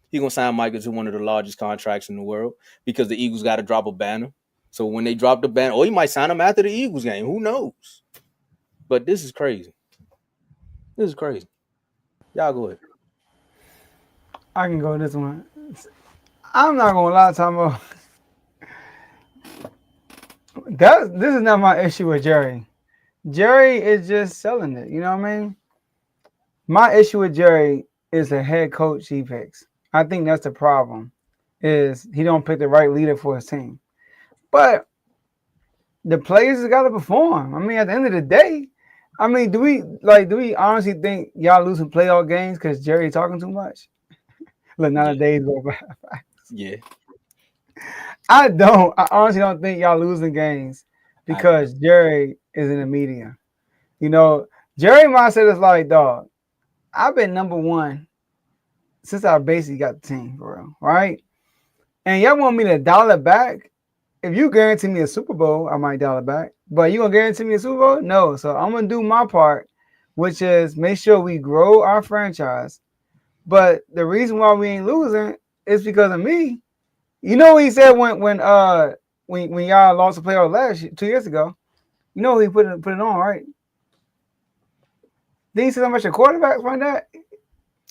He's going to sign Micah to one of the largest contracts in the world because the Eagles got to drop a banner. So when they drop the banner, or he might sign him after the Eagles game. Who knows? But this is crazy. This is crazy. Y'all go ahead. I can go this one. I'm not going to lie, Tomo. This is not my issue with Jerry. Jerry is just selling it. You know what I mean? My issue with Jerry is the head coach he picks. I think that's the problem, is he don't pick the right leader for his team. But the players got to perform. I mean, at the end of the day, I mean, do we honestly think y'all losing playoff games because Jerry talking too much? Look, now the days go by. Yeah. I honestly don't think y'all losing games because Jerry is in the media. You know, Jerry mindset is like, dog, I've been number one since I basically got the team, for real, right? And y'all want me to dial it back? If you guarantee me a Super Bowl, I might dial it back. But you gonna guarantee me a Super Bowl? No. So I'm gonna do my part, which is make sure we grow our franchise. But the reason why we ain't losing is because of me. You know what he said when y'all lost the playoff 2 years ago? You know he put it on, right? Did he say how much a quarterback find that?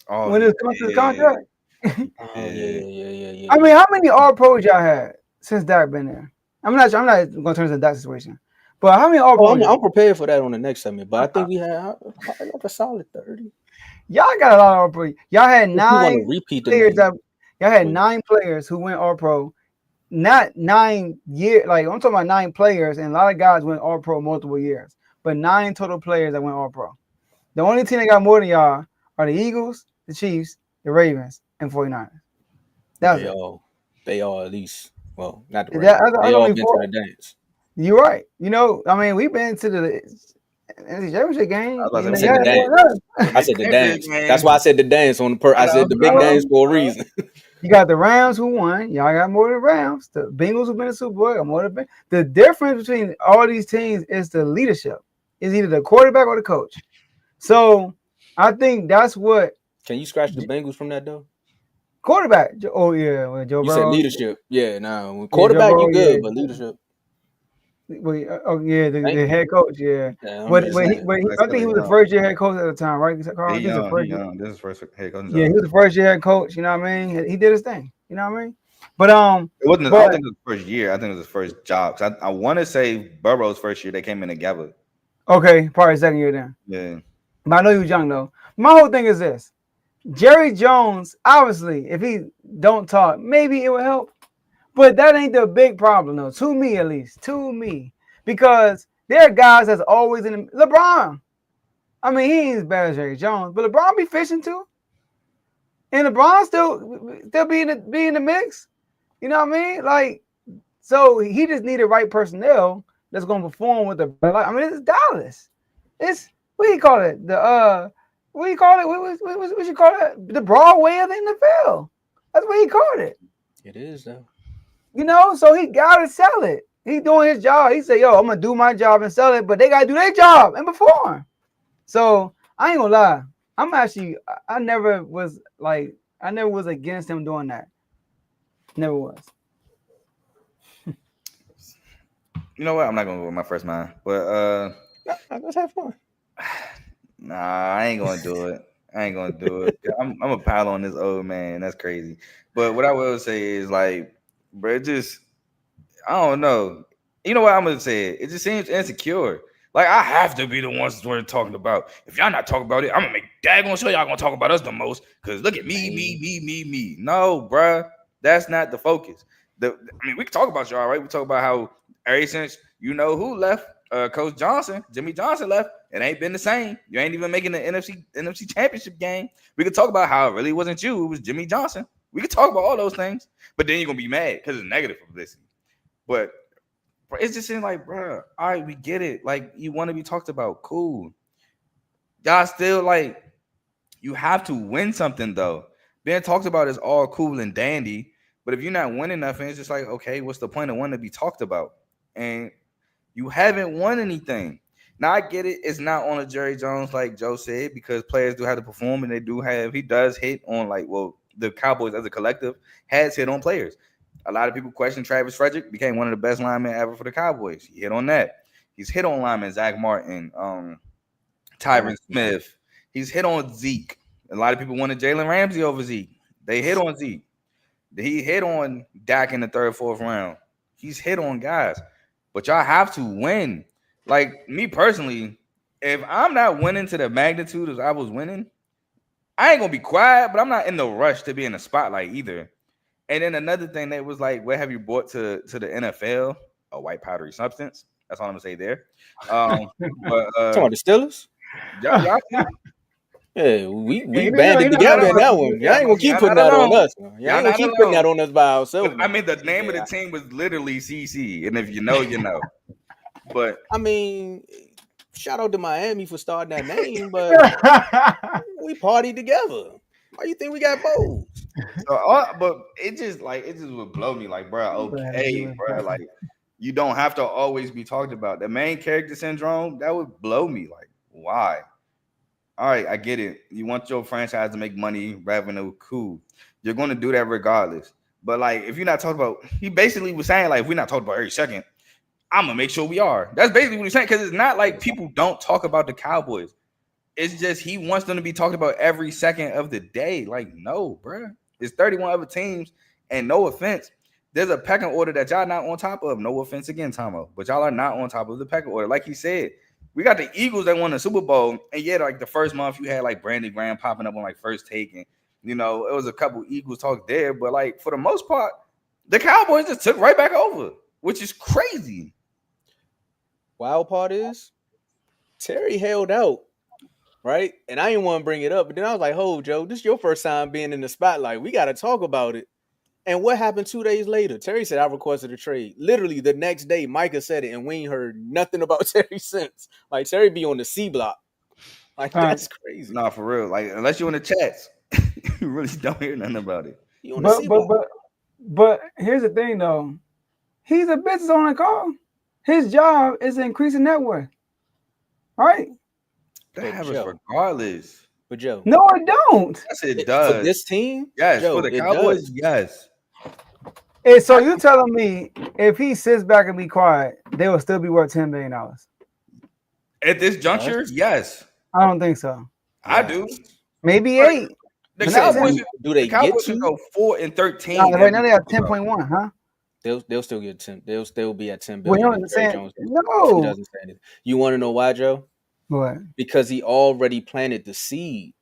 Oh, When it comes to the contract? Yeah. I mean, how many All Pros y'all had since Dak been there? I'm not going to turn to the Dak situation, but how many All Pros? I'm prepared for that on the next segment, but I think we had like a solid 30. Y'all got a lot of All Pro. Y'all had 9 repeat players. Y'all had 9 players who went All Pro. Not 9 years. Like I'm talking about 9 players, and a lot of guys went All Pro multiple years, but 9 total players that went All Pro. The only team that got more than y'all are the Eagles, the Chiefs, the Ravens, and 49ers. They all at least, well, not the Ravens. They all been to the dance. You're right. You know, I mean, we've been to the championship game. I said the dance. That's why I said the dance on the I said the big dance for a reason. You got the Rams who won. Y'all got more than the Rams. The Bengals who been in the Super Bowl got more than the difference between all these teams is the leadership. It's either the quarterback or the coach. So I think that's what. Can you scratch the Bengals from that though? Quarterback. Oh yeah, Joe Burrow. You said leadership. Yeah, no. Quarterback, you good, but leadership. The head coach, yeah. But I think he was the first year head coach at the time, right? Carl, This is his first head coach. Yeah, he was the first year head coach. You know what I mean? He did his thing. You know what I mean? But it wasn't. I don't think it was the first year. I think it was his first job. I want to say Burrow's first year they came in together. Okay, probably second year then. Yeah. But I know he was young though. My whole thing is this: Jerry Jones, obviously, if he don't talk, maybe it will help. But that ain't the big problem, though. To me, at least. To me. Because there are guys that's always in the... LeBron. I mean, he ain't as bad as Jerry Jones. But LeBron be fishing, too. And LeBron still be in the mix. You know what I mean? Like, so he just needed right personnel that's gonna perform with the. I mean, it's Dallas. It's what do you call it? What do you call it? What you call it? The Broadway of the NFL. That's what he called it. It is though. You know, so he gotta sell it. He doing his job. He said, "Yo, I'm gonna do my job and sell it," but they gotta do their job and perform. So I ain't gonna lie. I never was against him doing that. Never was. You know what? I'm not gonna go with my first mind, but Let's have fun. nah, I ain't gonna do it. I ain't gonna do it. I'm a pile on this old man. That's crazy. But what I will say is like, bro, it just I don't know. You know what I'm gonna say? It just seems insecure. Like I have to be the ones we're talking about. If y'all not talking about it, I'm gonna make daggone sure y'all gonna talk about us the most. Cause look at me. No, bruh, that's not the focus. I mean, we can talk about y'all, right? We talk about how ever since you know who left, Coach Johnson, Jimmy Johnson left. It ain't been the same. You ain't even making the NFC Championship game. We could talk about how it really wasn't you. It was Jimmy Johnson. We could talk about all those things, but then you're gonna be mad because it's negative publicity. But it's just seems like, bro, all right, we get it. Like, you want to be talked about. Cool. Y'all still, like, you have to win something, though. Being talked about is all cool and dandy. But if you're not winning nothing, it's just like, okay, what's the point of wanting to be talked about? And you haven't won anything. Now, I get it. It's not on a Jerry Jones, like Joe said, because players do have to perform, and he does hit on, like, well, the Cowboys as a collective has hit on players. A lot of people question Travis Frederick, became one of the best linemen ever for the Cowboys. He hit on that. He's hit on linemen Zach Martin, Tyron Smith. He's hit on Zeke. A lot of people wanted Jalen Ramsey over Zeke. They hit on Zeke. He hit on Dak in the third, fourth round. He's hit on guys. But y'all have to win. Like, me personally, if I'm not winning to the magnitude as I was winning, I ain't going to be quiet, but I'm not in the rush to be in the spotlight either. And then another thing that was like, what have you brought to the NFL? A white powdery substance. That's all I'm gonna say there. Talking about the Steelers? Y'all yeah, we banded together in that one. Y'all ain't gonna keep putting that on us. Y'all ain't gonna keep putting that on us by ourselves. I mean, the name of the team was literally CC, and if you know, you know. But I mean, shout out to Miami for starting that name, but we partied together. Why you think we got bold? But it just would blow me, like, bro. Okay, bro, like, you don't have to always be talked about. The main character syndrome, that would blow me. Like, why? All right, I get it. You want your franchise to make money, revenue, cool. You're going to do that regardless. But like, if you're not talking about, he basically was saying, like, if we're not talking about every second, I'm gonna make sure we are. That's basically what he's saying, because it's not like people don't talk about the Cowboys. It's just he wants them to be talked about every second of the day. Like, no, bro. It's 31 other teams, and no offense, there's a pecking order that y'all not on top of. No offense again, Tomo, but y'all are not on top of the pecking order. Like he said, we got the Eagles that won the Super Bowl, and yet like the first month you had like Brandon Graham popping up on like First Take, and you know it was a couple Eagles talk there, but like for the most part, the Cowboys just took right back over, which is crazy. Wild part is Terry held out, right? And I didn't want to bring it up, but then I was like, "Ho, Joe, this is your first time being in the spotlight. We got to talk about it." And what happened 2 days later? Terry said, "I requested a trade." Literally the next day, Micah said it, and we ain't heard nothing about Terry since. Like, Terry be on the C block. Like, that's crazy. Nah, for real. Like, unless you're in the chats, you really don't hear nothing about it. But here's the thing, though. He's a business owner, call. His job is increasing net worth. Right? That happens regardless. But Joe. No, it don't. Yes, it does. For this team? Yes. Joe, for the Cowboys, does. Yes. And so you telling me if he sits back and be quiet, they will still be worth $10 billion? At this juncture, yes. I don't think so. I do. Maybe 8. The Cowboys, do they get to go 4-13? No, right now they have 10.1, huh? They'll still get 10. They'll still be at 10 Well, billion. you understand? No. He doesn't say it. You want to know why, Joe? What? Because he already planted the seed.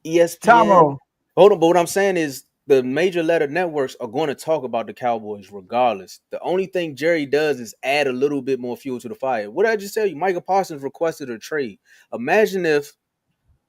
ESPN. Tomo. Hold on, but what I'm saying is the major letter networks are going to talk about the Cowboys regardless. The only thing Jerry does is add a little bit more fuel to the fire. What did I just tell you? Micah Parsons requested a trade. Imagine if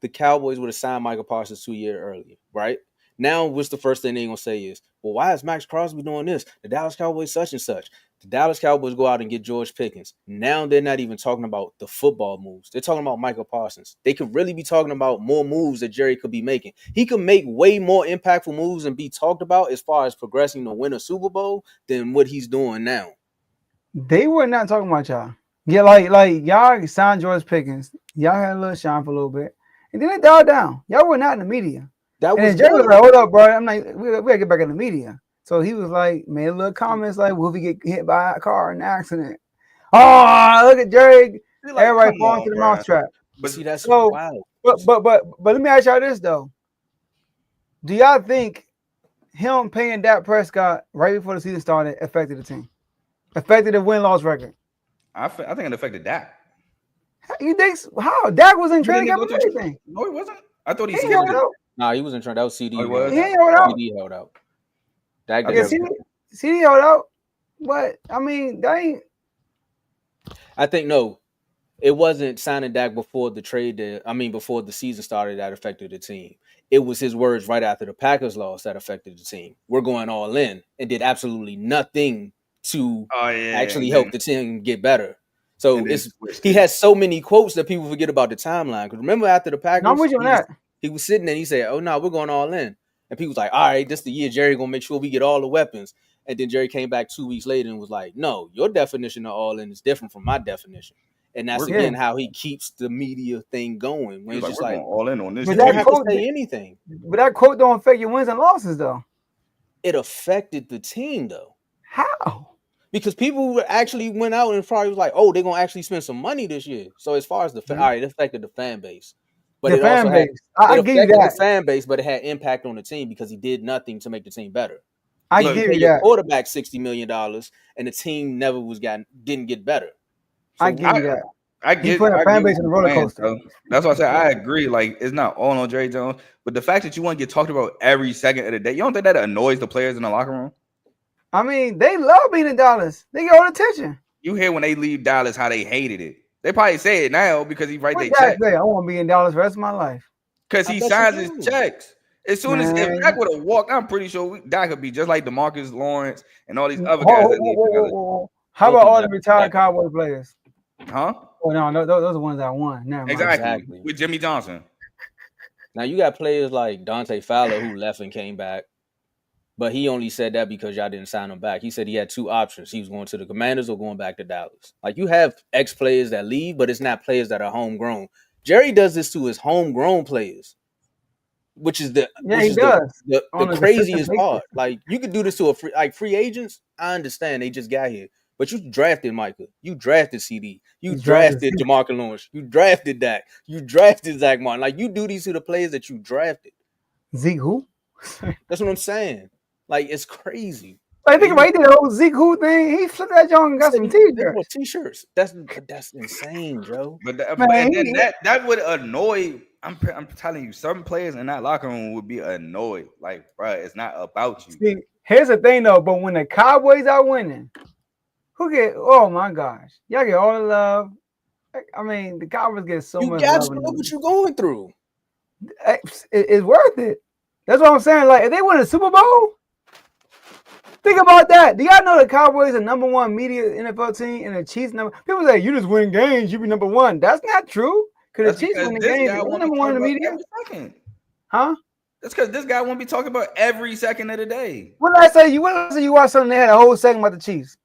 the Cowboys would have signed Micah Parsons 2 years earlier, right? Now, what's the first thing they're gonna say is, well, why is Max Crosby doing this? The Dallas Cowboys such and such. The Dallas Cowboys go out and get George Pickens. Now they're not even talking about the football moves. They're talking about Michael Parsons. They could really be talking about more moves that Jerry could be making. He could make way more impactful moves and be talked about as far as progressing to win a Super Bowl than what he's doing now. They were not talking about y'all. Yeah, like y'all signed George Pickens. Y'all had a little shine for a little bit. And then it died down. Y'all were not in the media. That and was Jerry was like, hold up, bro. I'm like, we gotta get back in the media. So he was like, made a little comments like, will we get hit by a car in an accident? Oh, look at Jerry. Like, everybody falling to the mousetrap. But see, that's so wild. But let me ask y'all this though. Do y'all think him paying Dak Prescott right before the season started affected the team? Affected the win-loss record? I think it affected Dak. You think how? Dak was in training camp and everything. No, he wasn't. I thought he held out. Nah, he was in training. That was CD. Oh, he was? He held out. CD held out. Dak CD held out. But I mean, that ain't. I think no. It wasn't signing Dak before the before the season started that affected the team. It was his words right after the Packers lost that affected the team. We're going all in and did absolutely nothing to actually help the team get better. So he has so many quotes that people forget about the timeline. Because remember after the Packers, he was sitting there and he said, oh, no, we're going all in. And people was like, all right, this is the year Jerry going to make sure we get all the weapons. And then Jerry came back 2 weeks later and was like, no, your definition of all in is different from my definition. And that's again how he keeps the media thing going. When it's just like all in on this. But you don't have to say anything. But that quote don't affect your wins and losses, though. It affected the team, though. How? Because people actually went out and probably was like, oh, they're going to actually spend some money this year. So as far as all right, it affected the fan base. But the fan base. I give you that. The fan base, but it had impact on the team because he did nothing to make the team better. I give you that. Quarterback $60 million and the team never didn't get better. So I give you that. I get a fan base in the roller coaster. That's why I said I agree. Like it's not all on Jerry Jones, but the fact that you want to get talked about every second of the day, you don't think that annoys the players in the locker room? I mean, they love being in Dallas. They get all the attention. You hear when they leave Dallas how they hated it. They probably say it now because he write their check. I want to be in Dallas the rest of my life. Because he signs his checks. As soon as if Dak would have walked, I'm pretty sure Dak could be just like DeMarcus Lawrence and all these other guys. How about all the retired Cowboy players? Huh? Oh no, those are the ones that won. Exactly. With Jimmy Johnson. Now you got players like Dante Fowler who left and came back, but he only said that because y'all didn't sign him back. He said he had two options: he was going to the Commanders or going back to Dallas. Like you have ex players that leave, but it's not players that are homegrown. Jerry does this to his homegrown players, which is the craziest part. Like you could do this to free agents. I understand they just got here. But you drafted Micah. You drafted CD. You drafted DeMarcus Lawrence. You drafted Dak. You drafted Zach Martin. Like, you do these to the players that you drafted. Zeke who? That's what I'm saying. Like, it's crazy. Like, think about it. He did the whole Zeke who thing. He flipped that joint and got some t-shirts. T-shirts. That's insane, Joe. But that would annoy. I'm telling you, some players in that locker room would be annoyed. Like, bro, it's not about you. See, here's the thing, though. But when the Cowboys are winning, oh my gosh, y'all get all the love. I mean, the Cowboys get so much love. You got to know what you're going through. It's worth it. That's what I'm saying. Like, if they win a Super Bowl, think about that. Do y'all know the Cowboys are number one media NFL team and the Chiefs number? People say you just win games, you be number one. That's not true. Because the Chiefs win the games, they're number one in the media. Huh? That's because this guy won't be talking about every second of the day. What did I say? You watched something? They had a whole segment about the Chiefs.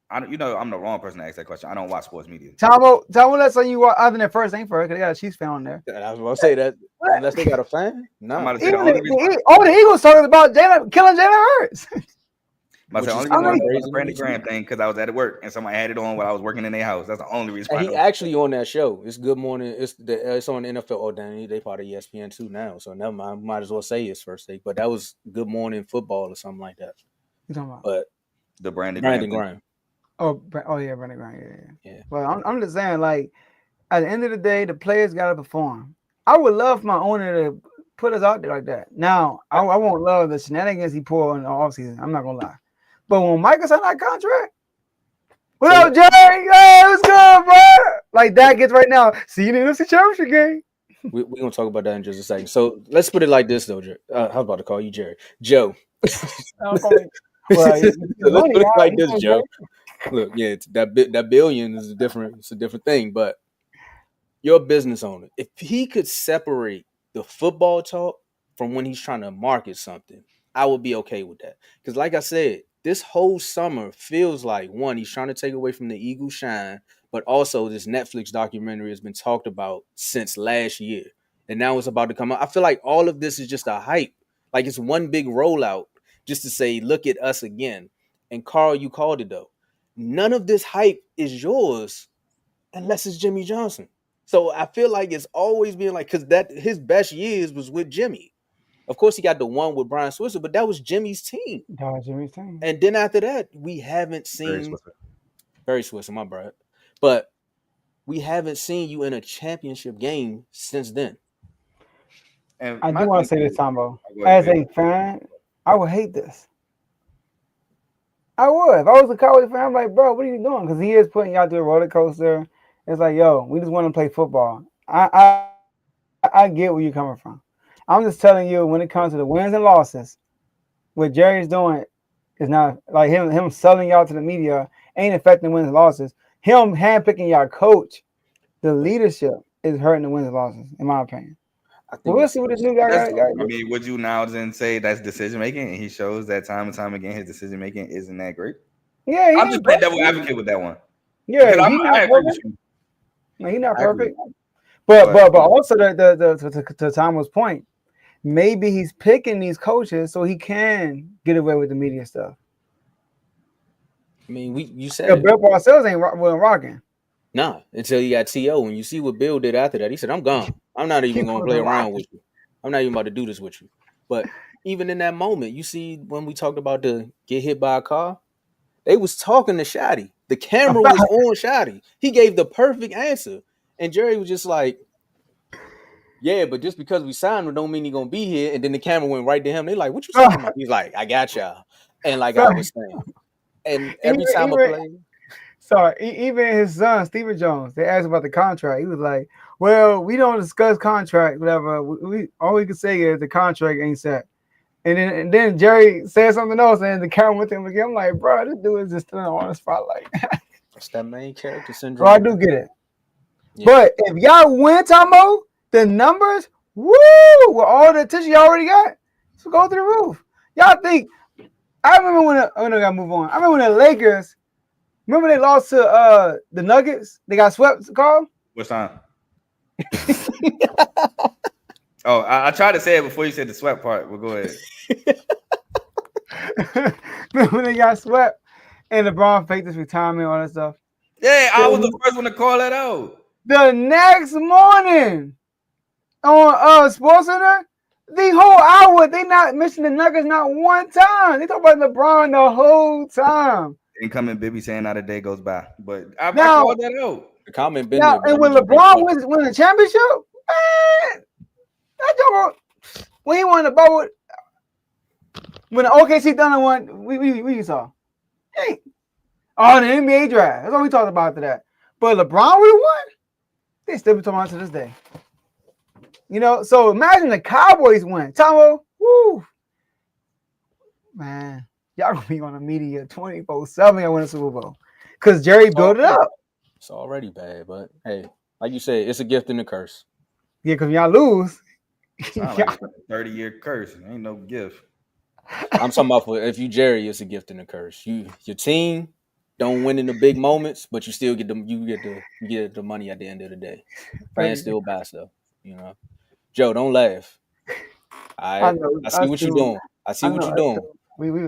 I'm the wrong person to ask that question. I don't watch sports media. Tomo, that's something you watch other than first thing first, because they got a Chiefs fan on there. I was going to say that unless they got a fan. No. The Eagles talking about killing Jalen Hurts. The only reason Brandon Graham thing because I was at work and somebody had it on while I was working in their house. That's the only reason. And he actually on that show. It's Good Morning. It's on NFL. Oh, damn, they part of ESPN too now. So never mind. Might as well say his first take. But that was Good Morning Football or something like that. You talking about? But the Brandon Graham. Oh yeah, Brandon Graham. Yeah. Well, I'm just saying, like, at the end of the day, the players got to perform. I would love for my owner to put us out there like that. Now, I won't love the shenanigans he pulled in the offseason. I'm not gonna lie. But when Micah signed that contract, what up, Jerry? Hey, what's good, bro? Like that gets right now. See you in the NFC Championship game. We're gonna talk about that in just a second. So let's put it like this, though. I was about to call you Jerry, Joe. Well, you So let's money, put it y'all. like You this, know, Joe. Look, yeah, that billion is it's a different thing. But you're a business owner. If he could separate the football talk from when he's trying to market something, I would be okay with that. Because, like I said, this whole summer feels like one, he's trying to take away from the Eagles' shine, but also this Netflix documentary has been talked about since last year, and now it's about to come out. I feel like all of this is just a hype, like it's one big rollout just to say, "Look at us again." And Carl, you called it though. None of this hype is yours unless it's Jimmy Johnson. So I feel like it's always been like, because that his best years was with Jimmy. Of course, he got the one with Brian Switzer, but that was Jimmy's team. that was Jimmy's team. And then after that, we haven't seen very Switzer, my brother. But we haven't seen you in a championship game since then. And I do want to say this, Tomo. Go ahead, As a fan, I would hate this. I would. If I was a Cowboys fan, I'm like, bro, what are you doing? Because he is putting y'all through a roller coaster. It's like, yo, we just want to play football. I get where you're coming from. I'm just telling you, when it comes to the wins and losses, what Jerry's doing is not like him selling y'all to the media ain't affecting wins and losses. Him handpicking y'all coach, the leadership is hurting the wins and losses, in my opinion. We'll see what this new guy got. I mean, would you now then say that's decision making, and he shows that time and time again his decision making isn't that great? Yeah, I'm just playing devil advocate with that one. Yeah, I agree with you. No, he's not perfect. But also to Tomo's point, maybe he's picking these coaches so he can get away with the media stuff. I mean, you said Bill Parcells ain't rocking. Nah, until you got T.O. And you see what Bill did after that. He said, I'm gone. I'm not even going to play around with you. I'm not even about to do this with you. But even in that moment, you see when we talked about the get hit by a car, they was talking to Shotty. The camera was on Shotty. He gave the perfect answer. And Jerry was just like, yeah, but just because we signed him don't mean he's going to be here. And then the camera went right to him. They like, what you talking about? He's like, I got y'all. And like I was saying. And every time I play... Sorry, even his son, Stephen Jones, they asked about the contract. He was like, well, we don't discuss contract, whatever. We all we can say is the contract ain't set. And then Jerry said something else, and the camera went to him again. I'm like, bro, this dude is just still on the spotlight. That's that main character syndrome. Bro, I do get it. Yeah. But if y'all win, Tomo, the numbers, woo, with all the attention y'all already got, so go through the roof. Y'all think, I remember when, I gotta move on. I remember when the Lakers, remember they lost to the Nuggets? They got swept, Carl? What time? Oh, I tried to say it before you said the sweat part, but go ahead. Remember when they got swept and LeBron faked his retirement, all that stuff? Yeah, I was the first one to call that out. The next morning on SportsCenter, the whole hour, they not mentioning the Nuggets not one time. They talk about LeBron the whole time. Incoming Bibby saying not a day goes by, but I called that out. The comment been now, there, and when LeBron win the championship, man, that joke, when he won the ball, when the OKC Thunder won, we saw. Hey, oh, the NBA draft. That's all we talked about after that. But LeBron would have won. They still be talking about to this day. You know, so imagine the Cowboys win. Tomo, woo, man, y'all gonna be on the media 24/7 and win a Super Bowl because Jerry built it up. It's already bad, but hey, like you said, it's a gift and a curse. Yeah, because y'all lose. It's not like a 30-year curse. Ain't no gift. I'm talking about if you Jerry, it's a gift and a curse. Your team don't win in the big moments, but you still get the money at the end of the day. Fans still buy stuff, you know. Joe, don't laugh. I see what you're doing. I see what you're doing.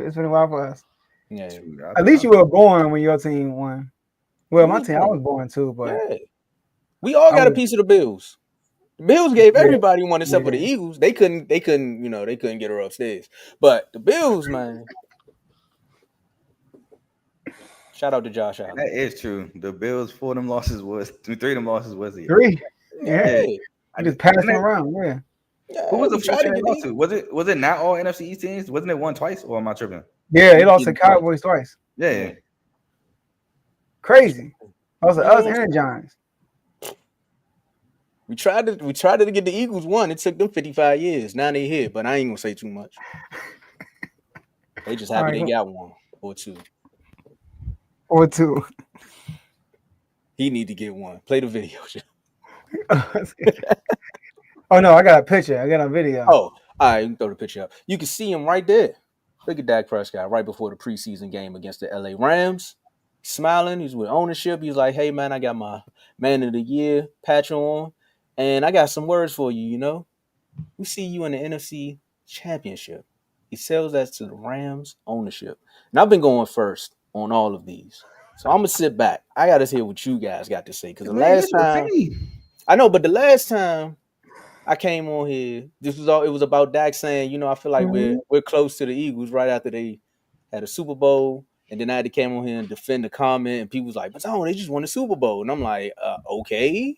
It's been a while for us. Yeah. At least you were born when your team won. Well, my team, I was born too, but yeah. We all got a piece of the Bills. The Bills gave everybody one except for the Eagles. They couldn't get her upstairs. But the Bills, man. Shout out to Josh Allen. That is true. The Bills, 3 of them losses was the 3. Yeah. I just passed them around. Yeah. Who was the first team they lost to? Was it not all NFC East teams? Wasn't it one twice, or am I tripping? Yeah, they lost to Cowboys twice. Yeah. Crazy. Also, us and the Giants. We tried to get the Eagles one. It took them 55 years. Now they here, but I ain't gonna say too much. They just happy they got one or two. Or two. He need to get one. Play the video. Oh no, I got a picture. I got a video. Oh, all right, you can throw the picture up. You can see him right there. Look at Dak Prescott right before the preseason game against the LA Rams. Smiling. He's with ownership. He's like, hey man, I got my man of the year patch on. And I got some words for you, you know. We see you in the NFC Championship. He sells that to the Rams ownership. And I've been going first on all of these. So I'm going to sit back. I got to hear what you guys got to say. Because the last time, I know, but the last time I came on here, it was about Dak saying, you know, I feel like we're close to the Eagles right after they had a Super Bowl. And then I had to come on here and defend the comment. And people was like, but no, they just won the Super Bowl. And I'm like, okay.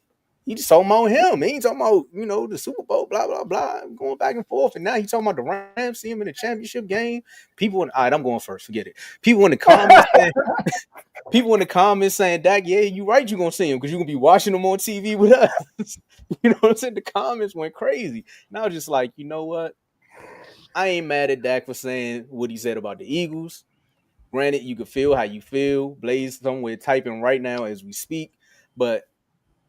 He just talking about him. He ain't talking about, you know, the Super Bowl, blah, blah, blah. I'm going back and forth. And now he's talking about the Rams, see him in the championship game. All right, I'm going first. Forget it. People in the comments saying, Dak, yeah, you right, you're going to see him because you're going to be watching him on TV with us. You know what I'm saying? The comments went crazy. And I was just like, you know what? I ain't mad at Dak for saying what he said about the Eagles. Granted, you can feel how you feel. Blaze somewhere typing right now as we speak. But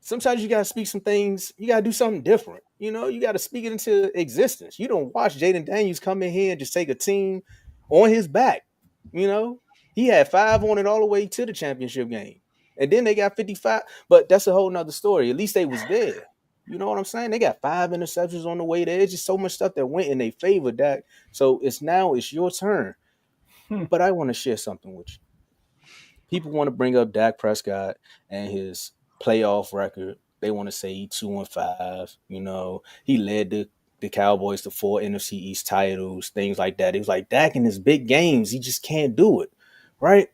sometimes you got to speak some things. You got to do something different. You know, you got to speak it into existence. You don't watch Jaden Daniels come in here and just take a team on his back. You know, he had 5 on it all the way to the championship game. And then they got 55. But that's a whole nother story. At least they was there. You know what I'm saying? They got 5 interceptions on the way there. It's just so much stuff that went in their favor, Dak. So it's your turn. But I want to share something with you. People want to bring up Dak Prescott and his playoff record. They want to say he 2-5. You know, he led the Cowboys to 4 NFC East titles, things like that. It was like Dak in his big games, he just can't do it, right?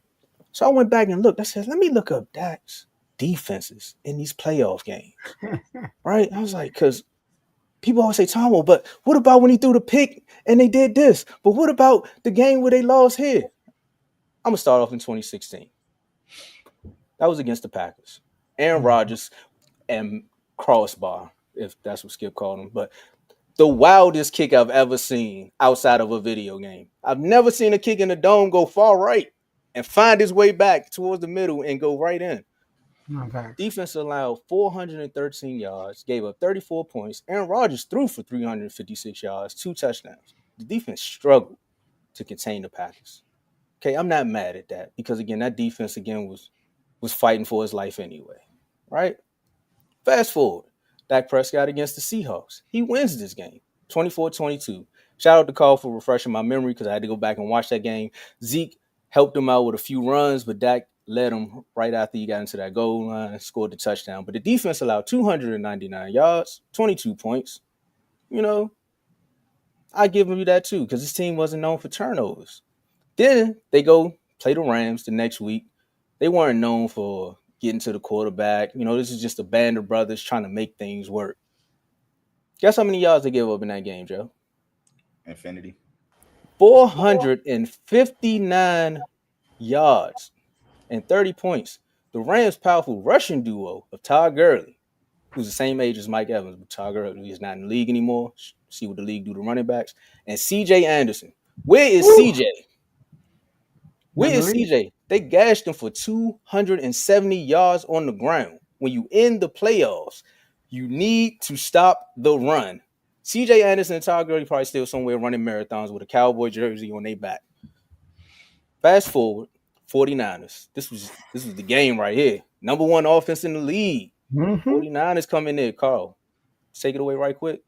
So I went back and looked. I said, let me look up Dak's defenses in these playoff games, right? I was like, because people always say, Tomo, but what about when he threw the pick and they did this? But what about the game where they lost here? I'm going to start off in 2016. That was against the Packers. Aaron Rodgers and crossbar, if that's what Skip called him. But the wildest kick I've ever seen outside of a video game. I've never seen a kick in the dome go far right and find his way back towards the middle and go right in. Okay. Defense allowed 413 yards, gave up 34 points. Aaron Rodgers threw for 356 yards, 2 touchdowns. The defense struggled to contain the Packers. Okay, I'm not mad at that because, again, that defense, again, was fighting for his life anyway, right? Fast forward, Dak Prescott against the Seahawks. He wins this game, 24-22. Shout out to Carl for refreshing my memory because I had to go back and watch that game. Zeke helped him out with a few runs, but Dak led him right after he got into that goal line and scored the touchdown. But the defense allowed 299 yards, 22 points. You know, I give him that too because this team wasn't known for turnovers. Then they go play the Rams the next week. They weren't known for getting to the quarterback. You know, this is just a band of brothers trying to make things work. Guess how many yards they gave up in that game, Joe? Infinity. 459 yards and 30 points. The Rams' powerful rushing duo of Todd Gurley, who's the same age as Mike Evans, but Todd Gurley is not in the league anymore. See what the league do to running backs. And C.J. Anderson. Where is C.J.? Where is CJ? They gashed him for 270 yards on the ground. When you end the playoffs, you need to stop the run. CJ Anderson and Todd Gurley probably still somewhere running marathons with a cowboy jersey on their back. Fast forward, 49ers. This was the game right here. Number 1 offense in the league. 49ers come in there. Carl, take it away right quick.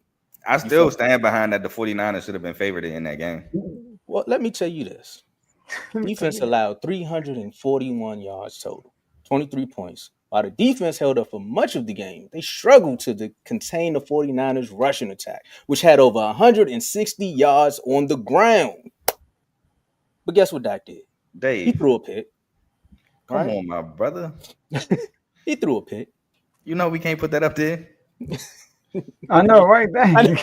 I still stand behind that the 49ers should have been favored in that game. Well, let me tell you this. Defense allowed 341 yards total, 23 points. While the defense held up for much of the game, they struggled to contain the 49ers' rushing attack, which had over 160 yards on the ground. But guess what Dak did? Dave. He threw a pick. Come on, my brother. He threw a pick. You know we can't put that up there. I know, right? Dang.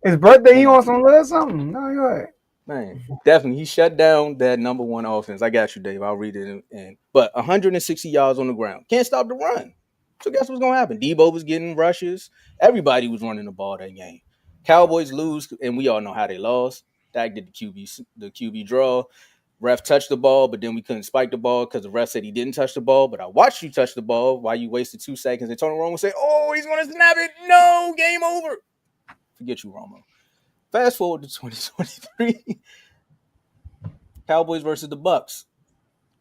His birthday, he wants some little something. No, you're right. Man, definitely. He shut down that number 1 offense. I got you, Dave. I'll read it. But 160 yards on the ground. Can't stop the run. So guess what's gonna happen? Debo was getting rushes. Everybody was running the ball that game. Cowboys lose, and we all know how they lost. Dak did the QB draw. Ref touched the ball, but then we couldn't spike the ball because the ref said he didn't touch the ball. But I watched you touch the ball while you wasted 2 seconds. And Tony Romo said, "Oh, he's gonna snap it. No, game over." Forget you, Romo. Fast forward to 2023. Cowboys versus the Bucks.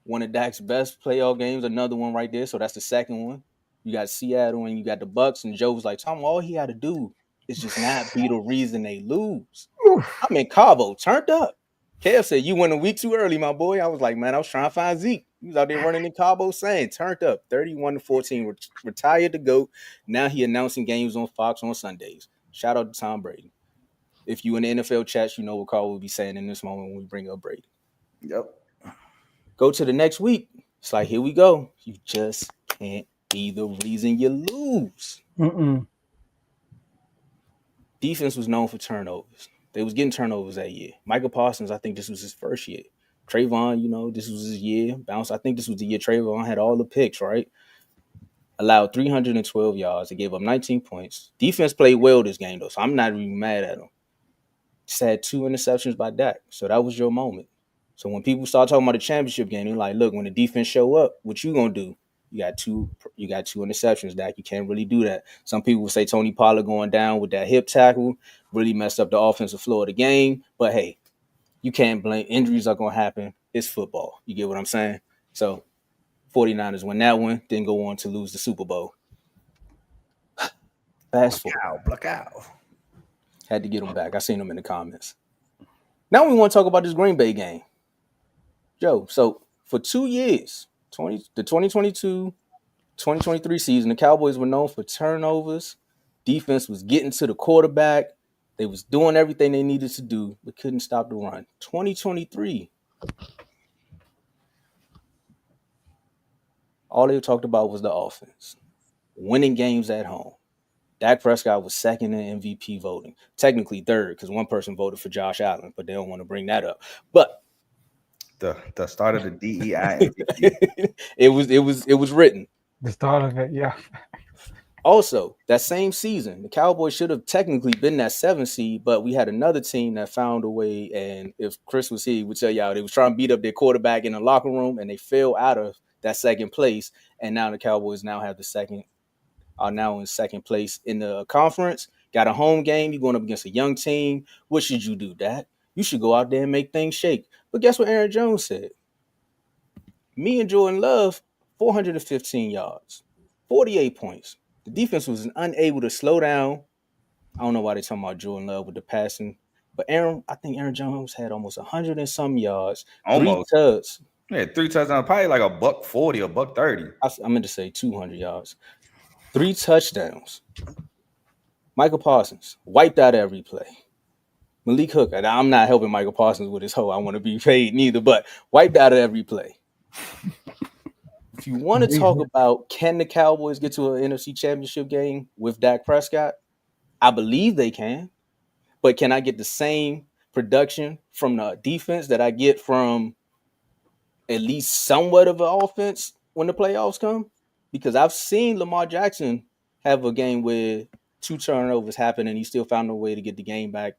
One of Dak's best playoff games. Another one right there. So that's the second one. You got Seattle and you got the Bucks. And Joe was like, "Tom, all he had to do is just not be the reason they lose." I'm in Cabo, turned up. Kev said, "You went a week too early, my boy." I was like, "Man, I was trying to find Zeke." He was out there running in Cabo saying, turned up, 31-14, retired the GOAT. Now he announcing games on Fox on Sundays. Shout out to Tom Brady. If you in the NFL chats, you know what Carl will be saying in this moment when we bring up Brady. Yep. Go to the next week. It's like, here we go. You just can't be the reason you lose. Defense was known for turnovers. They was getting turnovers that year. Michael Parsons, I think this was his first year. Trayvon, this was his year. Bounce, I think this was the year Trayvon had all the picks, right? Allowed 312 yards. They gave up 19 points. Defense played well this game, though, so I'm not even mad at them. Just had 2 interceptions by Dak, so that was your moment. So when people start talking about the championship game, they're like, look, when the defense show up, what you going to do? You got two interceptions, Dak. You can't really do that. Some people will say Tony Pollard going down with that hip tackle really messed up the offensive flow of the game. But, hey, you can't blame. Injuries are going to happen. It's football. You get what I'm saying? So 49ers win that one, then go on to lose the Super Bowl. Fast forward. Block out. Had to get them back. I seen them in the comments. Now we want to talk about this Green Bay game. Joe, so for 2 years, the 2022-2023 season, the Cowboys were known for turnovers. Defense was getting to the quarterback. They was doing everything they needed to do, but couldn't stop the run. 2023, all they talked about was the offense. Winning games at home. Dak Prescott was second in MVP voting. Technically third, because one person voted for Josh Allen, but they don't want to bring that up. But the start of the DEI MVP. it was written. The start of it, yeah. Also, that same season, the Cowboys should have technically been that 7th seed, but we had another team that found a way. And if Chris was here, he would tell y'all they was trying to beat up their quarterback in the locker room, and they fell out of that second place. And now the Cowboys are now in second place in the conference. Got a home game. You're going up against a young team. What should you do, Dak? You should go out there and make things shake. But guess what Aaron Jones said? Me and Jordan Love, 415 yards, 48 points. The defense was unable to slow down. I don't know why they're talking about Jordan Love with the passing. But I think Aaron Jones had almost 100 and some yards. Almost. 3 tugs. Yeah, 3 touchdowns, probably like a $140 or $130. I meant to say 200 yards. 3 touchdowns. Michael Parsons wiped out every play. Malik Hooker, I'm not helping Michael Parsons with his whole I want to be paid neither, but wiped out of every play. If you want to talk about can the Cowboys get to an NFC Championship game with Dak Prescott, I believe they can. But can I get the same production from the defense that I get from at least somewhat of an offense when the playoffs come? Because I've seen Lamar Jackson have a game where 2 turnovers happen and he still found a way to get the game back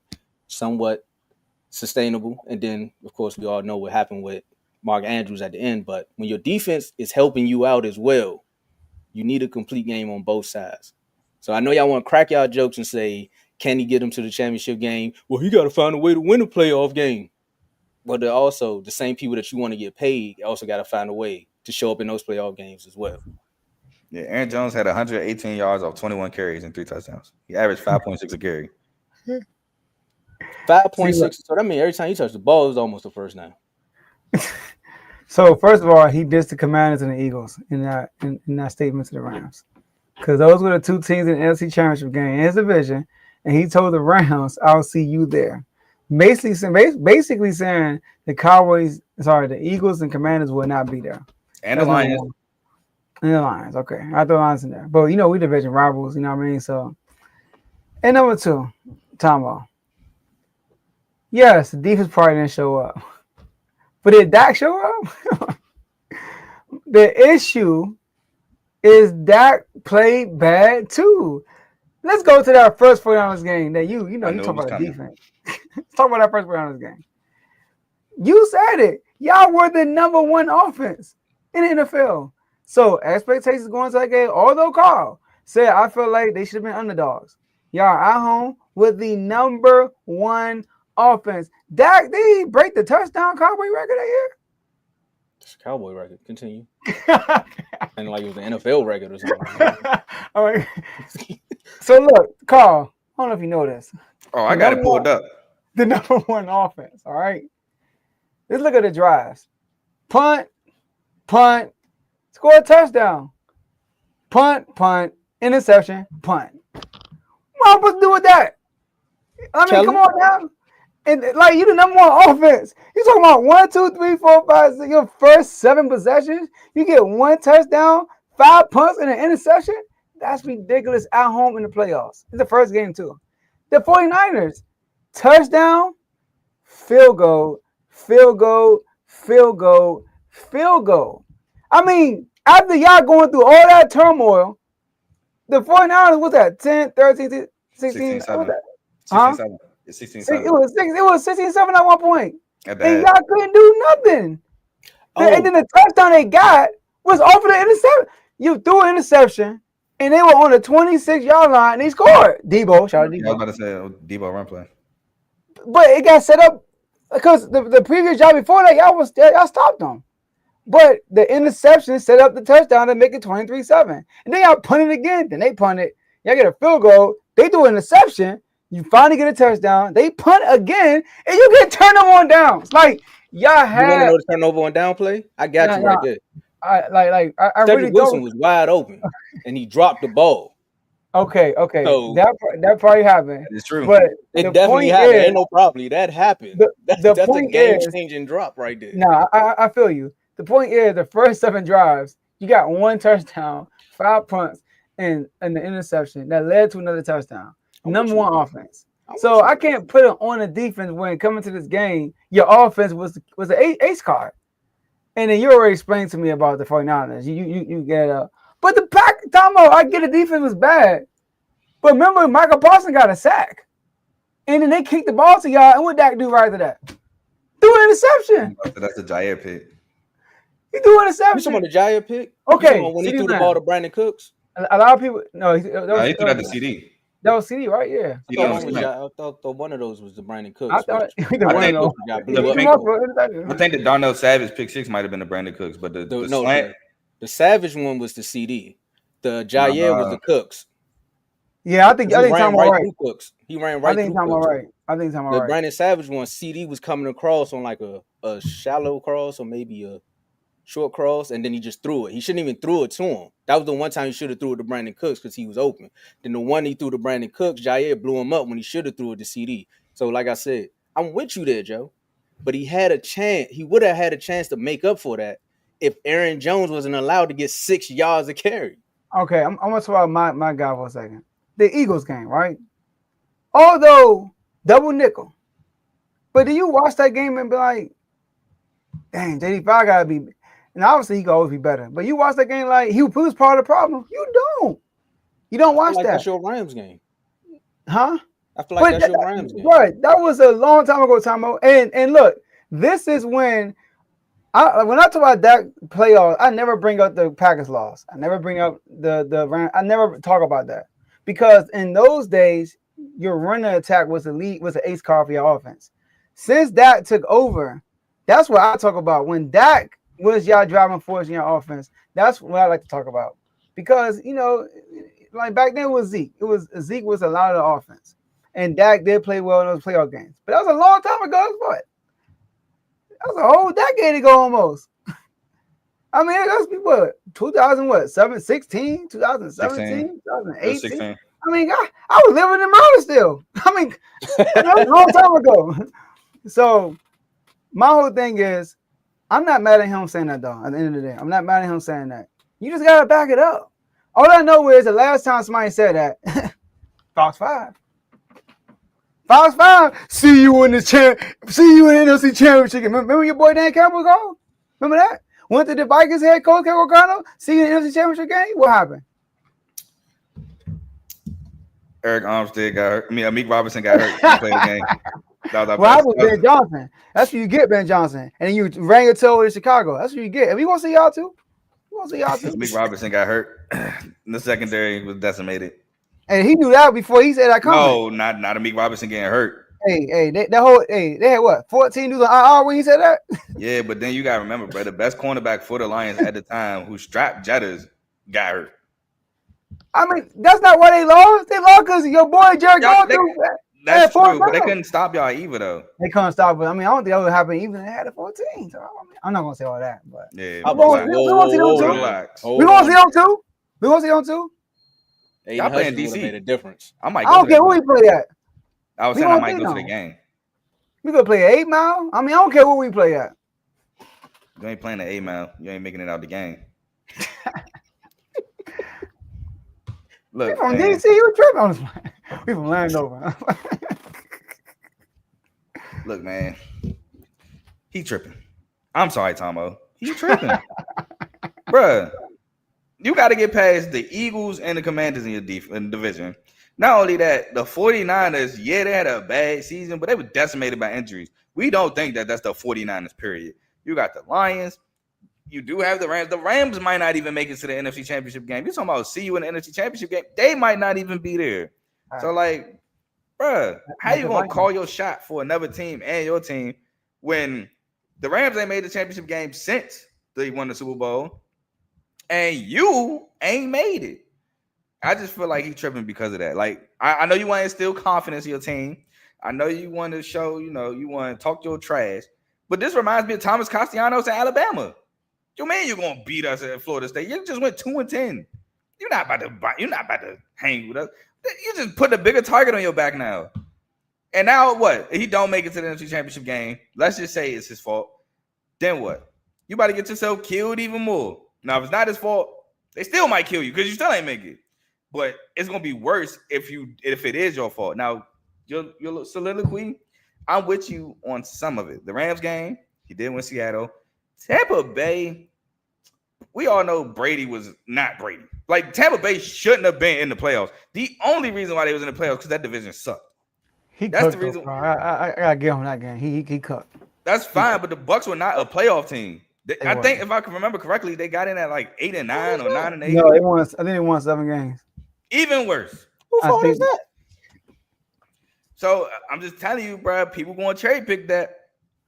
somewhat sustainable. And then, of course, we all know what happened with Mark Andrews at the end. But when your defense is helping you out as well, you need a complete game on both sides. So I know y'all want to crack y'all jokes and say, can he get him to the championship game? Well, he got to find a way to win a playoff game. But they're also the same people that you want to get paid also got to find a way to show up in those playoff games as well. Yeah, Aaron Jones had 118 yards off 21 carries and 3 touchdowns. He averaged 5.6 a carry. 5.6. So that means every time he touched the ball, it was almost the first down. So first of all, he dissed the Commanders and the Eagles in that statement to the Rams, because those were the 2 teams in the NFC Championship game in his division, and he told the Rams, "I'll see you there." Basically saying the Eagles and Commanders will not be there. And the Lions. And the Lions, okay. I throw Lions in there. But, we division rivals, you know what I mean? So, and number 2, Tomo. Yes, the defense probably didn't show up. But did Dak show up? The issue is Dak played bad too. Let's go to that first 49ers game that you talk about defense. Let's talk about that first 49ers game. You said it. Y'all were the number one offense in the NFL. So expectations going into that game, although Carl said I feel like they should have been underdogs. Y'all are at home with the number one offense. Dak, did he break the touchdown Cowboy record that year? It's a Cowboy record. Continue. And like it was an NFL record or something. All right. So look, Carl, I don't know if you know this. Oh, I got it pulled up. The number one offense, all right? Let's look at the drives. Punt, score a touchdown. Punt, interception, punt. What am I supposed to do with that? I mean, come on now. And like you the number one offense. You talking about 1, 2, 3, 4, 5, 6, your first 7 possessions, you get 1 touchdown, 5 punts, and an interception? That's ridiculous at home in the playoffs. It's the first game too. The 49ers, touchdown, field goal. I mean, after y'all going through all that turmoil, the 49ers was at 10, 13, 16, 7. Huh? 16-7. It was 16-7 at one point. And y'all couldn't do nothing. And then the touchdown they got was off of the interception. You threw an interception, and they were on the 26-yard line, and they scored. Debo, shout out Debo. I was about to say Debo run play. But it got set up because the previous job before that, y'all stopped them. But the interception set up the touchdown to make it 23-7. And then y'all punted again. Then they punted. Y'all get a field goal. They do an interception. You finally get a touchdown. They punt again, and you get turnover on downs. Like y'all had. You want to know the turnover on down play? I got you right there. I Cedric really Wilson don't. was wide open, and he dropped the ball. Okay. So, that probably happened. It's true. But it definitely happened. Ain't no problem. That happened. That's a game-changing drop right there. No, I feel you. The point is, the first 7 drives, you got 1 touchdown, 5 punts, and the interception that led to another touchdown. Number one offense. So I can't put it on the defense when coming to this game, your offense was an ace card. And then you already explained to me about the 49ers. You get it up. But the Tomo, I get the defense was bad. But remember, Michael Parsons got a sack. And then they kicked the ball to y'all. And what Dak do right after that? Threw an interception. That's a Jair pick. He threw an interception. You talking about the Jair pick? Okay. When he threw the ball to Brandon Cooks? A lot of people, He threw that to CD. That was CD, right? Yeah. I thought one of those was the Brandon Cooks. I thought I think the Darnell Savage pick 6 might have been the Brandon Cooks, but the Savage one was the CD. The Jair was the Cooks. Yeah, I think Tom right. Cooks. He ran right through Cooks. I think Tom The right. Brandon Savage one, CD was coming across on like a shallow cross or maybe a short cross, and then he just threw it. He shouldn't even threw it to him. That was the one time he should have threw it to Brandon Cooks because he was open. Then the one he threw to Brandon Cooks, Jair blew him up when he should have threw it to CD. So like I said, I'm with you there, Joe. But he had a chance. He would have had a chance to make up for that if Aaron Jones wasn't allowed to get 6 yards of carry. Okay, I'm going to talk about my guy for a second. The Eagles game, right? Although double nickel. But do you watch that game and be like, dang, JD5 got to be... And obviously, he can always be better. But you watch that game like he was part of the problem. You don't. You don't watch that. That's your Rams game. Huh? I feel like that's your Rams game. Right. That was a long time ago, Tomo. And look, this is when I talk about that playoff, I never bring up the Packers loss. I never bring up the Rams. I never talk about that. Because in those days, your running attack was an ace card for your offense. Since Dak took over, that's what I talk about. When Dak was y'all driving force in your offense, that's what I like to talk about. Because, like back then it was Zeke. Zeke was a lot of the offense. And Dak did play well in those playoff games. But that was a long time ago. That was a whole decade ago almost. I mean, that's what, 2016, 2017, 2018. I mean, I was living in Maryland still. I mean, that was a long time ago. So my whole thing is, I'm not mad at him saying that, though, at the end of the day. I'm not mad at him saying that. You just got to back it up. All I know is the last time somebody said that, Fox 5. Fox 5, see you in the NFC Championship. Remember your boy Dan Campbell called? Remember that? Went to the Vikings head coach, Kevin O'Connell, see you in the NFC Championship game. What happened? Eric Armstead got hurt. I mean, Amik Robinson got hurt. He played the game. Well, I was Ben Johnson. That's what you get, Ben Johnson. And then you rang your toe in Chicago. That's what you get. And we want to see y'all too. We want to see y'all too. Amik Robinson got hurt. The secondary was decimated. And he knew that before he said that comment. No, not Amik Robinson getting hurt. Hey, they had what? 14 dudes on IR when he said that? Yeah, but then you gotta remember, bro, the best cornerback for the Lions at the time, who strapped Jetters, got hurt. I mean, that's not why they lost. They lost because your boy Jared Goff. That's true, but they couldn't stop y'all either, though. They couldn't stop it. I mean, I don't think that would happen even if they had a 14. So I'm not gonna say all that, but yeah, we want to see them too. We want to see them too. We want to see them too. Y'all playing DC made a difference. I don't care who we play at. I was saying I might go to the game. We gonna play 8 Mile. I mean, I don't care where we play at. You ain't playing the 8 Mile. You ain't making it out the game. Look, we from DC. You tripping on this? We from Landover. Look, man, he tripping. I'm sorry, Tomo. He tripping, bruh. You got to get past the Eagles and the Commanders in your division. Not only that, the 49ers, yeah, they had a bad season, but they were decimated by injuries. We don't think that that's the 49ers, period. You got the Lions. You do have the Rams. The Rams might not even make it to the NFC Championship game. You're talking about see you in the NFC Championship game. They might not even be there. So, like, bruh, how you going to call your shot for another team and your team when the Rams ain't made the championship game since they won the Super Bowl and you ain't made it? I just feel like he's tripping because of that. Like, I know you want to instill confidence in your team. I know you want to show, you want to talk your trash. But this reminds me of Thomas Castellanos in Alabama. Yo, man, you're going to beat us at Florida State. You just went 2-10. You're not about to hang with us. You just put a bigger target on your back now. And now what? He don't make it to the NFC Championship game. Let's just say it's his fault. Then what? You about to get yourself killed even more. Now, if it's not his fault, they still might kill you because you still ain't make it. But it's gonna be worse if it is your fault. Now, your soliloquy, I'm with you on some of it. The Rams game, he did win Seattle. Tampa Bay, we all know Brady was not Brady. Like, Tampa Bay shouldn't have been in the playoffs. The only reason why they was in the playoffs because that division sucked. That's the reason. I gotta give him that game. He cut. That's fine, but the Bucks were not a playoff team. I think if I can remember correctly, they got in at like 8-9 or 9-8. No, they won. I think they won 7 games. Even worse. Who fault is that? So I'm just telling you, bro, people going to cherry pick that.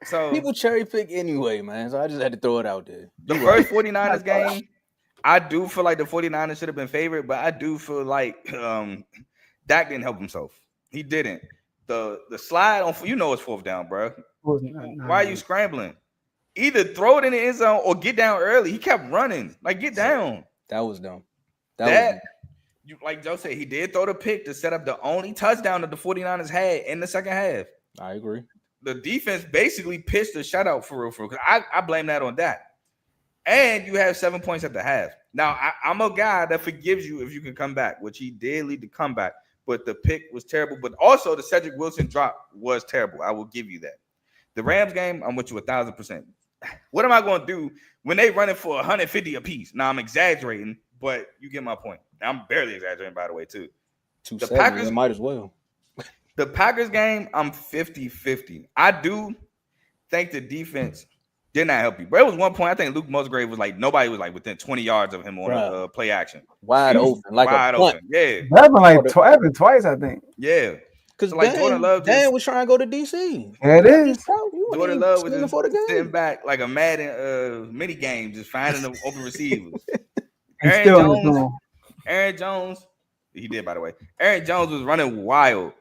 So people cherry pick anyway, man. So I just had to throw it out there. The first 49ers game, I do feel like the 49ers should have been favored, but I do feel like Dak didn't help himself. He didn't. The slide on, it's 4th down, bro. Why are you scrambling? Either throw it in the end zone or get down early. He kept running. Like, get down. That was dumb. Like Joe said, he did throw the pick to set up the only touchdown that the 49ers had in the second half. I agree. The defense basically pitched the shutout for real. Because I blame that on that. And you have 7 points at the half. Now, I'm a guy that forgives you if you can come back, which he did lead the comeback. But the pick was terrible. But also the Cedric Wilson drop was terrible. I will give you that. The Rams game, I'm with you 1,000%. What am I going to do when they running for 150 apiece? Now, I'm exaggerating, but you get my point. I'm barely exaggerating, by the way, too. The Packers might as well. The Packers game, I'm 50-50. I do think the defense did not help you. But it was one point, I think Luke Musgrave was like, nobody was like within 20 yards of him on play action. Wide open, like wide a punt. Open. Yeah. That happened twice, I think. Yeah. Because like Jordan Love was trying to go to DC. Yeah, it is. Jordan Love was just sitting back like a Madden mini game, just finding the open receivers. Aaron Jones, he did, by the way. Aaron Jones was running wild.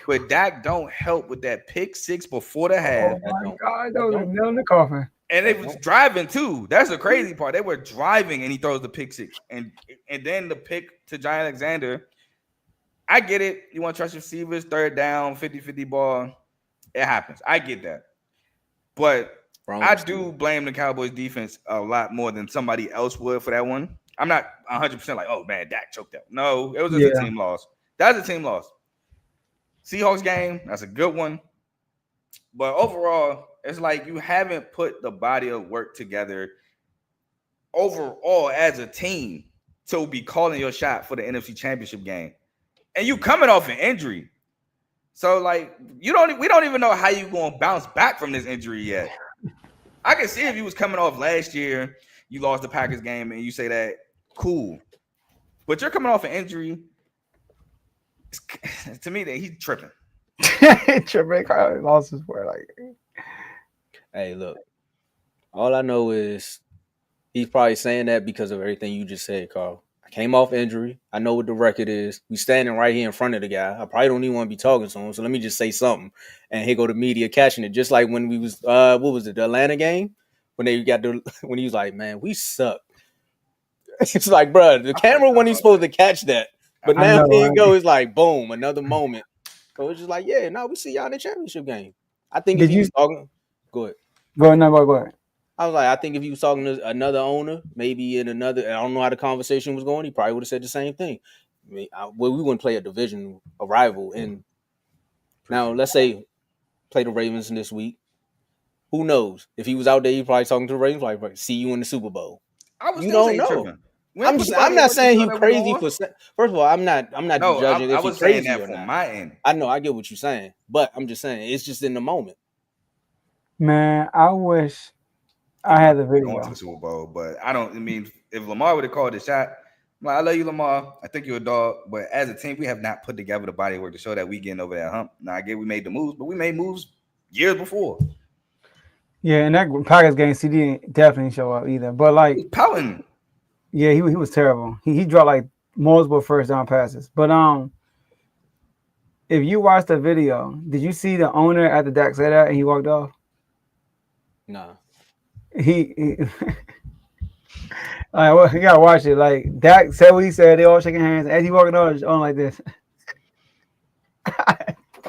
But Dak don't help with that pick 6 before the half. Oh, my God. That was a nail in the coffin. And they was driving, too. That's the crazy part. They were driving, and he throws the pick 6. And then the pick to Jay Alexander. I get it. You want to trust receivers, 3rd down, 50-50 ball. It happens. I get that. But I do blame the Cowboys defense a lot more than somebody else would for that one. I'm not 100% like, oh, man, Dak choked out. No, it was just a team loss. That's a team loss. Seahawks game, that's a good one. But overall, it's like you haven't put the body of work together overall as a team to be calling your shot for the NFC Championship game, and you coming off an injury. So like we don't even know how you gonna bounce back from this injury yet. I can see if you was coming off last year, you lost the Packers game, and you say that cool, but you're coming off an injury. To me, that he's tripping. Tripping, Carl lost his word. Like, Hey, look. All I know is he's probably saying that because of everything you just said, Carl. I came off injury. I know what the record is. We standing right here in front of the guy. I probably don't even want to be talking to him, so let me just say something. And here go the media catching it, just like when we was what was it, the Atlanta game? When he was like, man, we suck. It's like, bro, the camera when he's supposed to catch that. But now here you go, it's like boom, another moment. So it's just like, yeah, no, we see y'all in the championship game. I think if he was talking, go ahead. Go ahead. I was like, I think if he was talking to another owner, maybe in another, I don't know how the conversation was going, he probably would have said the same thing. I mean, we wouldn't play a rival. And now, let's say, play the Ravens this week. Who knows? If he was out there, he's probably talking to the Ravens, like, see you in the Super Bowl. You don't know. I'm not saying he's crazy for. First of all, I'm not judging if he's crazy or not. My end. I know, I get what you're saying, but I'm just saying it's just in the moment. Man, I wish I had the video. Going to the Super Bowl, but I mean, if Lamar would have called the shot, I'm like, I love you, Lamar. I think you're a dog, but as a team, we have not put together the body work to show that we getting over that hump. Now, I get we made the moves, but we made moves years before. Yeah, and that Packers game, CD definitely didn't show up either. But like pouting. Yeah, he was terrible. He dropped like multiple first down passes. But if you watch the video, did you see the owner after Dak said that and he walked off? No. He all right, well, you gotta watch it. Like Dak said what he said, they all shaking hands. As he walking on like this.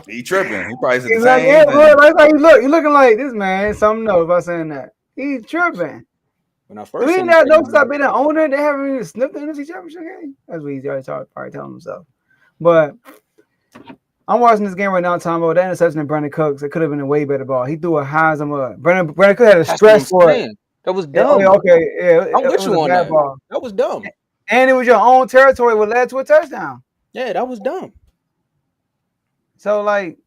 He tripping. He probably said He's the like, same yeah, thing. bro, that's how you look. You looking like this man. Something else by saying that. He's tripping. When I first we didn't know stop being an owner. They haven't even sniffed the NFC Championship game. That's what he's already probably telling himself. But I'm watching this game right now, Tomo. That interception of Brandon Cooks, it could have been a way better ball. He threw a high as a mud. Brandon Cook had a stretch for it. That was dumb. Yeah, okay, yeah. I'm with you on that. Ball. That was dumb. And it was your own territory, what led to a touchdown. Yeah, that was dumb. So, like,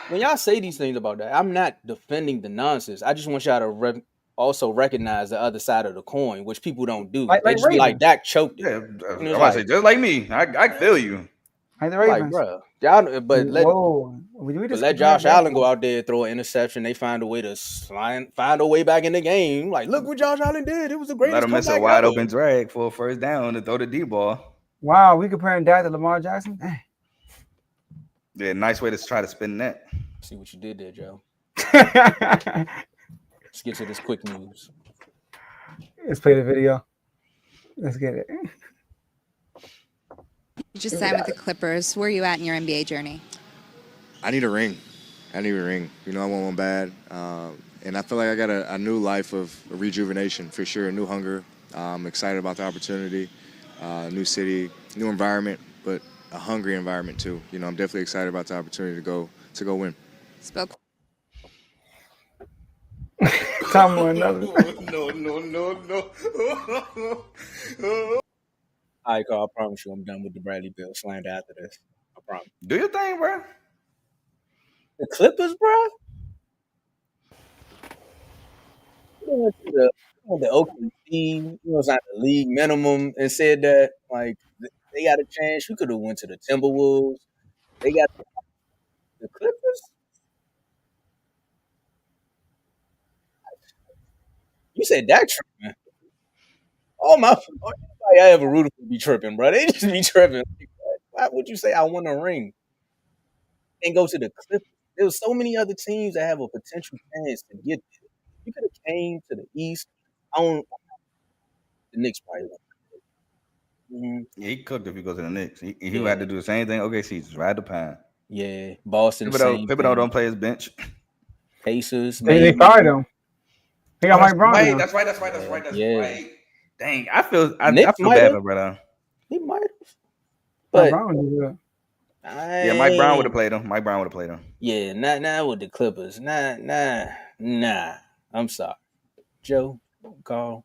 when y'all say these things about that, I'm not defending the nonsense. I just want y'all to also recognize the other side of the coin, which people don't do. They just be like, Dak choked it. Yeah, I was like, just like me. I feel you. Like the Ravens. Like, bro, y'all, but let Josh Allen go out there and throw an interception. They find a way to find a way back in the game. Like, look what Josh Allen did. It was a great. Let him miss a wide open drag for a first down to throw the D ball. Wow, we comparing Dak to Lamar Jackson. Yeah, nice way to try to spin that. See what you did there, Joe. Let's get to this quick news. Let's play the video. Let's get it. You just signed with the Clippers. Where are you at in your NBA journey? I need a ring. You know, I want one bad. And I feel like I got a new life of rejuvenation for sure, a new hunger. I'm excited about the opportunity, new city, new environment, but a hungry environment too. You know, I'm definitely excited about the opportunity to go win. Spoke. Tom another. No. All right, Carl, I promise you I'm done with the Bradley Beal slander after this. I promise. Do your thing, bro. The Clippers, bro? Went to the OKC, was at the league minimum and said that, like, they got a chance. You could have went to the Timberwolves. They got the Clippers? You said that tripping. Oh, my. I ever rooted for be tripping, bro. They just be tripping. Why would you say I want a ring and go to the Clippers? There was so many other teams that have a potential chance to get there. You could have came to the East. The Knicks probably won. Yeah, he cooked if he goes to the Knicks. He would have to do the same thing. OKC, just ride the pine. Yeah, Boston. Thibodeau don't play his bench. Pacers. They fired him. They got Mike Brown. That's right. Dang, I feel bad for brother. He might have. But Mike Brown would have played him. Yeah, not with the Clippers. Nah. I'm sorry. Joe, Carl.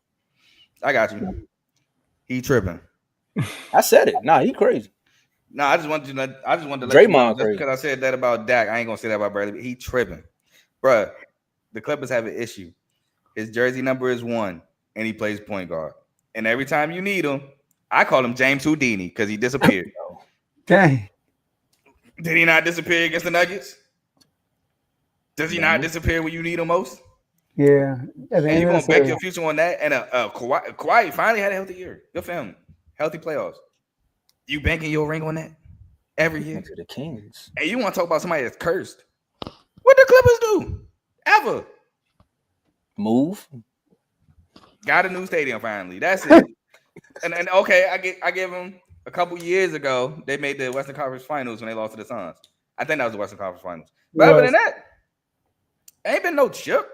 I got you. He tripping. I said it. Nah, he crazy. No, I just wanted to let you know, just crazy. because I said that about Dak, I ain't gonna say that about Bradley. He tripping, bruh. The Clippers have an issue. His jersey number is 1, and he plays point guard. And every time you need him, I call him James Houdini because he disappeared. Dang. Did he not disappear against the Nuggets? Does he not disappear when you need him most? Yeah. And you're gonna bet your future on that. And Kawhi finally had a healthy year. Good for him. Healthy playoffs. You banking your ring on that every year? To the Kings. And you want to talk about somebody that's cursed? What the Clippers do? Ever move? Got a new stadium finally. That's it. and okay, I give them a couple years ago. They made the Western Conference Finals when they lost to the Suns. I think that was the Western Conference Finals. But other than that, ain't been no chip.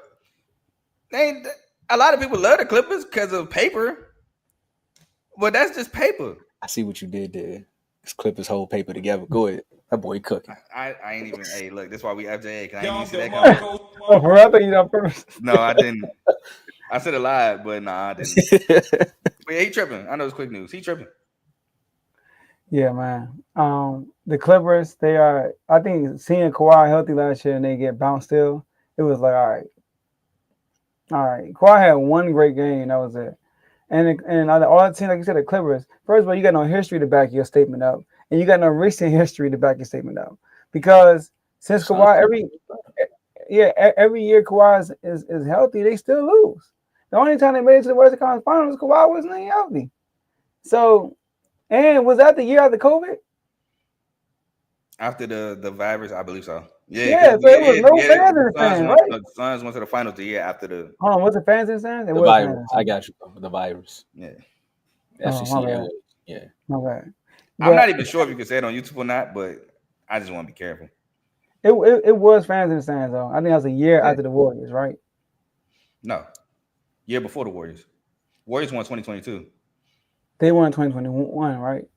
A lot of people love the Clippers because of paper, but that's just paper. I see what you did there. This Clippers whole paper together. Go ahead. That boy cooking. I ain't even. Hey, look, this is why we FJA. Can I even see that coming? Oh, for real? I think you know first. No, I didn't. I said it live, but nah, I didn't. But yeah, he tripping. I know it's quick news. He tripping. Yeah, man. The Clippers, they are. I think seeing Kawhi healthy last year and they get bounced still, it was like, all right. Kawhi had one great game. That was it. And all the teams, like you said, the Clippers. First of all, you got no history to back your statement up, and you got no recent history to back your statement up. Because since Kawhi, every year Kawhi is healthy, they still lose. The only time they made it to the Western Conference Finals, Kawhi wasn't healthy. So, and was that the year after COVID? After the virus, I believe so. Yeah, so it was no fans in the stands, right? The Suns went to the finals the year after the. Hold on, was it fans in the stands? The virus. I got you. The virus. Yeah. Yeah. My bad. I'm not even sure if you can say it on YouTube or not, but I just want to be careful. It was fans in the stands though. I think that was a year after the Warriors, right? No, year before the Warriors. Warriors won 2022. They won 2021, right?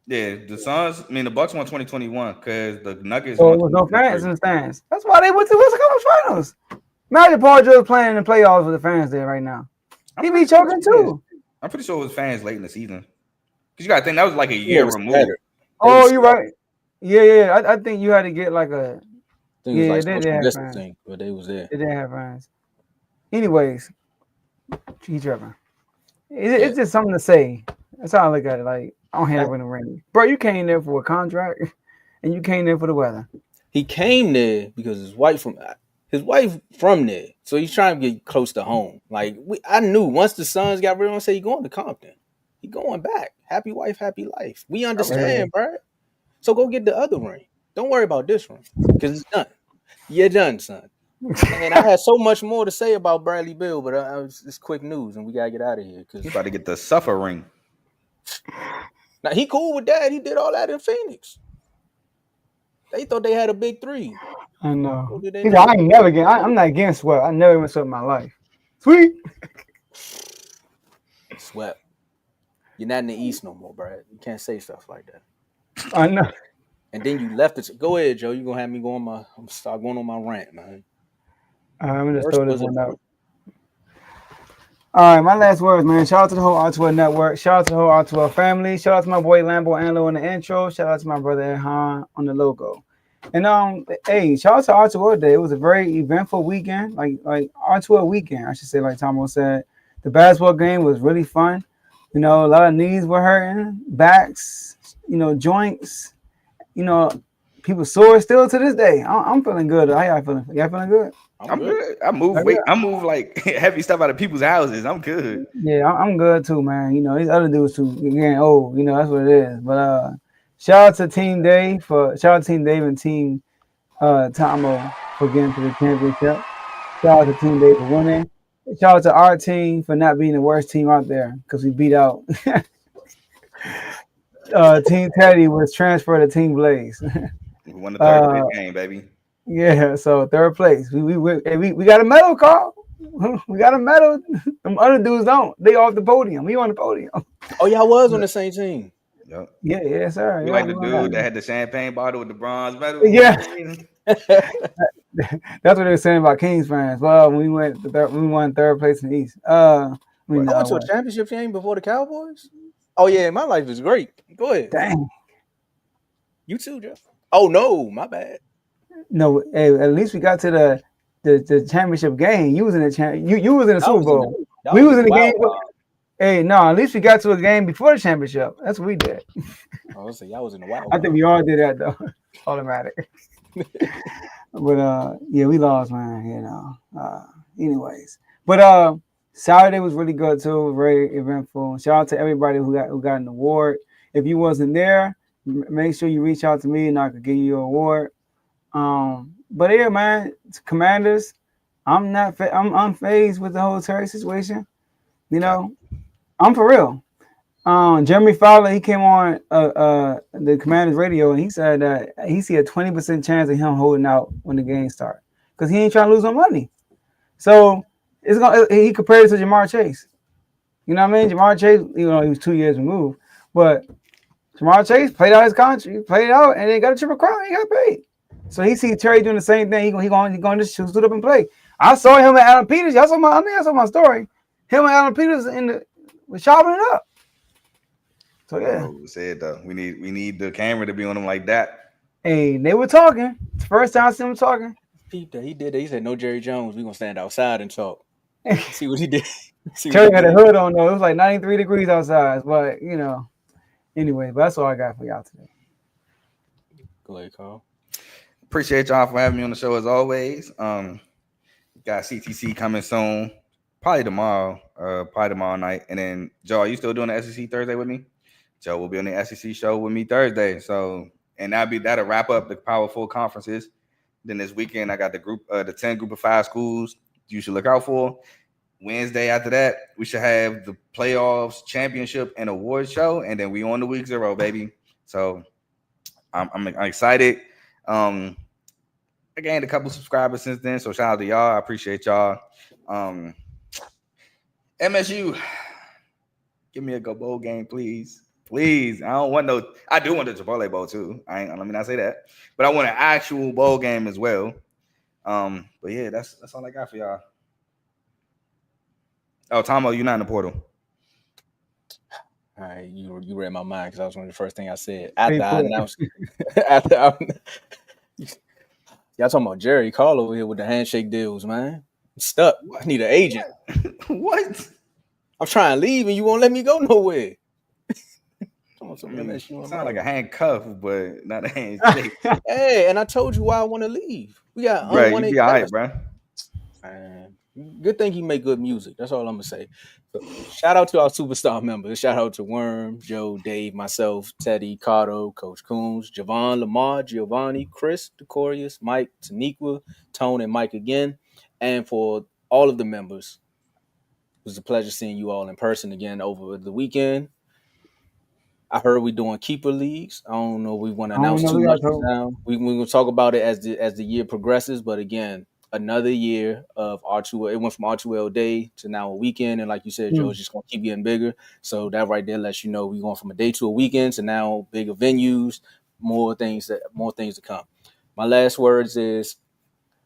Yeah, the Bucks won 2021 because the Nuggets. So it was no fans in the stands. That's why they went to the Western Conference Finals. Imagine Paul George playing in the playoffs with the fans there right now. He be choking too. I'm pretty sure it was fans late in the season. Because you got to think that was like a year removed. Oh, you're right. Yeah. I think you had to get like a. They have fans. But they was there. They didn't have fans. Anyways, he tripping. It's just something to say. That's how I look at it. Like, I don't have it in the ring. Bro, you came there for a contract and you came there for the weather. He came there because his wife from there. So he's trying to get close to home. Like I knew once the Suns got rid of him, say he going to Compton. He going back. Happy wife, happy life. We understand, bro. So go get the other ring. Don't worry about this ring. Because it's done. You're done, son. And I had so much more to say about Bradley Beal, but it's quick news and we gotta get out of here. He's about to get the suffer ring. Now he cool with that. He did all that in Phoenix. They thought they had a big three. I know. I'm not against sweat. I never even sweat in my life. Sweet. Sweat. You're not in the East no more, Brad. You can't say stuff like that. I know. And then you left it. Go ahead, Joe. You're gonna have me go on I'm start going on my rant, man. I'm gonna just throw this one out. All right, my last words, man. Shout out to the whole R2L network. Shout out to the whole R2L family. Shout out to my boy Lambo Anlo in the intro. Shout out to my brother Erhan on the logo. And hey, shout out to R2L Day. It was a very eventful weekend, like R2L weekend, I should say, like Tomo said. The basketball game was really fun. You know, a lot of knees were hurting, backs, joints. People sore still to this day. I'm feeling good. How y'all feeling? Y'all feeling good? I'm good. I move like heavy stuff out of people's houses. I'm good. Yeah, I'm good too, man. These other dudes too getting old. That's what it is. But shout out to Team Dave and Team Tomo for getting to the championship. Shout out to Team Dave for winning. Shout out to our team for not being the worst team out there because we beat out Team Teddy was transferred to Team Blaze. We won the third place game, baby. Yeah, so third place. We got a medal, Carl. We got a medal. Them other dudes don't. They off the podium. We on the podium. Oh, y'all was on the same team. Yep. Yeah, sir. You like the dude that had the champagne bottle with the bronze medal? Yeah. That's what they were saying about Kings fans. Well, we won third place in the East. I went to a championship game before the Cowboys. Oh yeah, my life is great. Go ahead. Dang. You too, Jeff. Oh no, my bad. No, hey, at least we got to the championship game. You was in the you was in the Super Bowl. We was in the game. Hey, no, at least we got to a game before the championship. That's what we did. Oh, so y'all was in the wild. I think we all did that though. Automatic. But yeah, we lost, man. You know. Anyways, but Saturday was really good too. Very eventful. Shout out to everybody who got an award. If you wasn't there, make sure you reach out to me and I could give you your award. But yeah, man, Commanders. I'm unfazed with the whole Terry situation. You know, I'm for real. Jeremy Fowler, he came on the Commanders radio and he said that he see a 20% chance of him holding out when the game starts because he ain't trying to lose no money. So he compared it to Jamar Chase. You know what I mean? Jamar Chase, you know, he was 2 years removed, but Jamar Chase played out his contract, played it out, and they got a triple crown. He got paid. So he see Terry doing the same thing. He going to just suit up and play. I saw him and Adam Peters. I saw my story. Him and Adam Peters was chopping it up. So yeah. We said though, we need the camera to be on him like that. Hey, they were talking. It's the first time I see him talking. He did that. He said, "No, Jerry Jones. We gonna stand outside and talk." See what he did. Terry had a hood on though. It was like 93 degrees outside, but you know. Anyway, but that's all I got for y'all today. Go ahead, Carl. Appreciate y'all for having me on the show as always. Got CTC coming soon, probably tomorrow night. And then Joe, are you still doing the SEC Thursday with me? Joe will be on the SEC show with me Thursday. So, and that'll wrap up the Power 4 conferences. Then this weekend I got the 10 group of 5 schools you should look out for. Wednesday after that, we should have the playoffs, championship, and awards show, and then we on the week 0, baby. So I'm excited. I gained a couple subscribers since then, so shout out to y'all. I appreciate y'all. MSU, give me a go bowl game, please. Please. I do want the Chipotle Bowl too. Let me not say that. But I want an actual bowl game as well. But yeah, that's all I got for y'all. Oh, Tomo, you're not in the portal. All right, you read my mind because that was one of the first things I said after I announced. Y'all talking about Jerry Carl over here with the handshake deals, man. I'm stuck. I need an agent. What? I'm trying to leave and you won't let me go nowhere. Sound like a handcuff, but not a handshake. Hey, and I told you why I want to leave. We got unwanted. You be all right, bro. Good thing he make good music. That's all I'm gonna say. So, shout out to our superstar members. Shout out to Worm, Joe, Dave, myself, Teddy, Cardo, Coach Coombs, Javon, Lamar, Giovanni, Chris, Decorius, Mike, Taniqua, Tone, and Mike again. And for all of the members, it was a pleasure seeing you all in person again over the weekend. I heard we're doing keeper leagues. I don't know. We want to announce too much now. We're going to talk about it as the year progresses. But again, another year of R2L. It went from R2L day to now a weekend. And like you said, Joe, it's just going to keep getting bigger. So that right there lets you know we're going from a day to a weekend to now bigger venues, more things to come. My last words is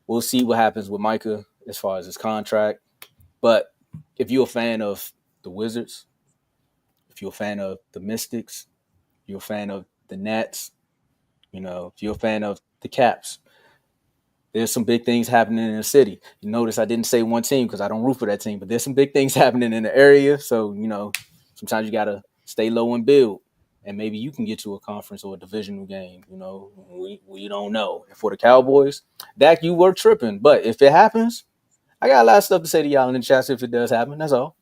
we'll see what happens with Micah as far as his contract. But if you're a fan of the Wizards, if you're a fan of the Mystics, if you're a fan of the Nets, if you're a fan of the Caps, there's some big things happening in the city. You notice I didn't say one team because I don't root for that team, but there's some big things happening in the area. So, sometimes you got to stay low and build, and maybe you can get to a conference or a divisional game. We don't know. And for the Cowboys, Dak, you were tripping. But if it happens, I got a lot of stuff to say to y'all in the chat if it does happen. That's all.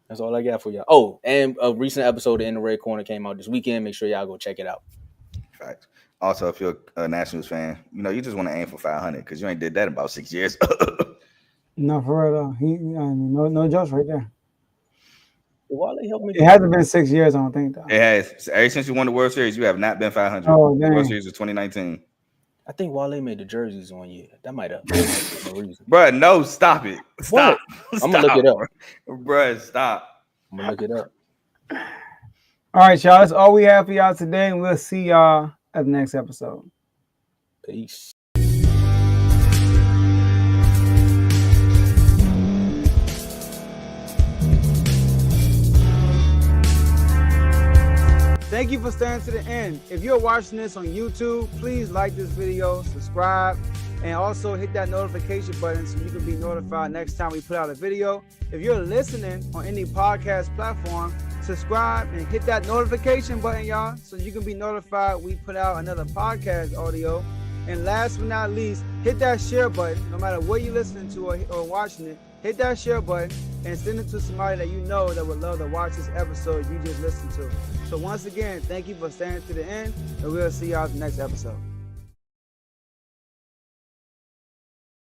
That's all I got for y'all. Oh, and a recent episode of In the Red Corner came out this weekend. Make sure y'all go check it out. Facts. Also, if you're a Nationals fan, you just want to aim for 500 because you ain't did that in about 6 years. No, for real though. No jokes right there. It hasn't been 6 years, I don't think, though. It has. Ever since you won the World Series, you have not been 500. Oh, dang. The World Series was 2019. I think Wale made the jerseys 1 year. That might have been no reason. Bro, no, stop it. Stop. I'm going to look it up. Bro, stop. I'm going to look it up. All right, y'all. That's all we have for y'all today, and we'll see y'all at the next episode. Peace. you for staying to the end. If you're watching this on YouTube, please like this video, subscribe, and also hit that notification button so you can be notified next time we put out a video. If you're listening on any podcast platform, subscribe and hit that notification button, y'all, so you can be notified we put out another podcast audio. And last but not least, hit that share button. No matter what you're listening to or watching it, hit that share button and send it to somebody that you know that would love to watch this episode you just listened to. So once again, thank you for staying to the end, and we'll see y'all in the next episode.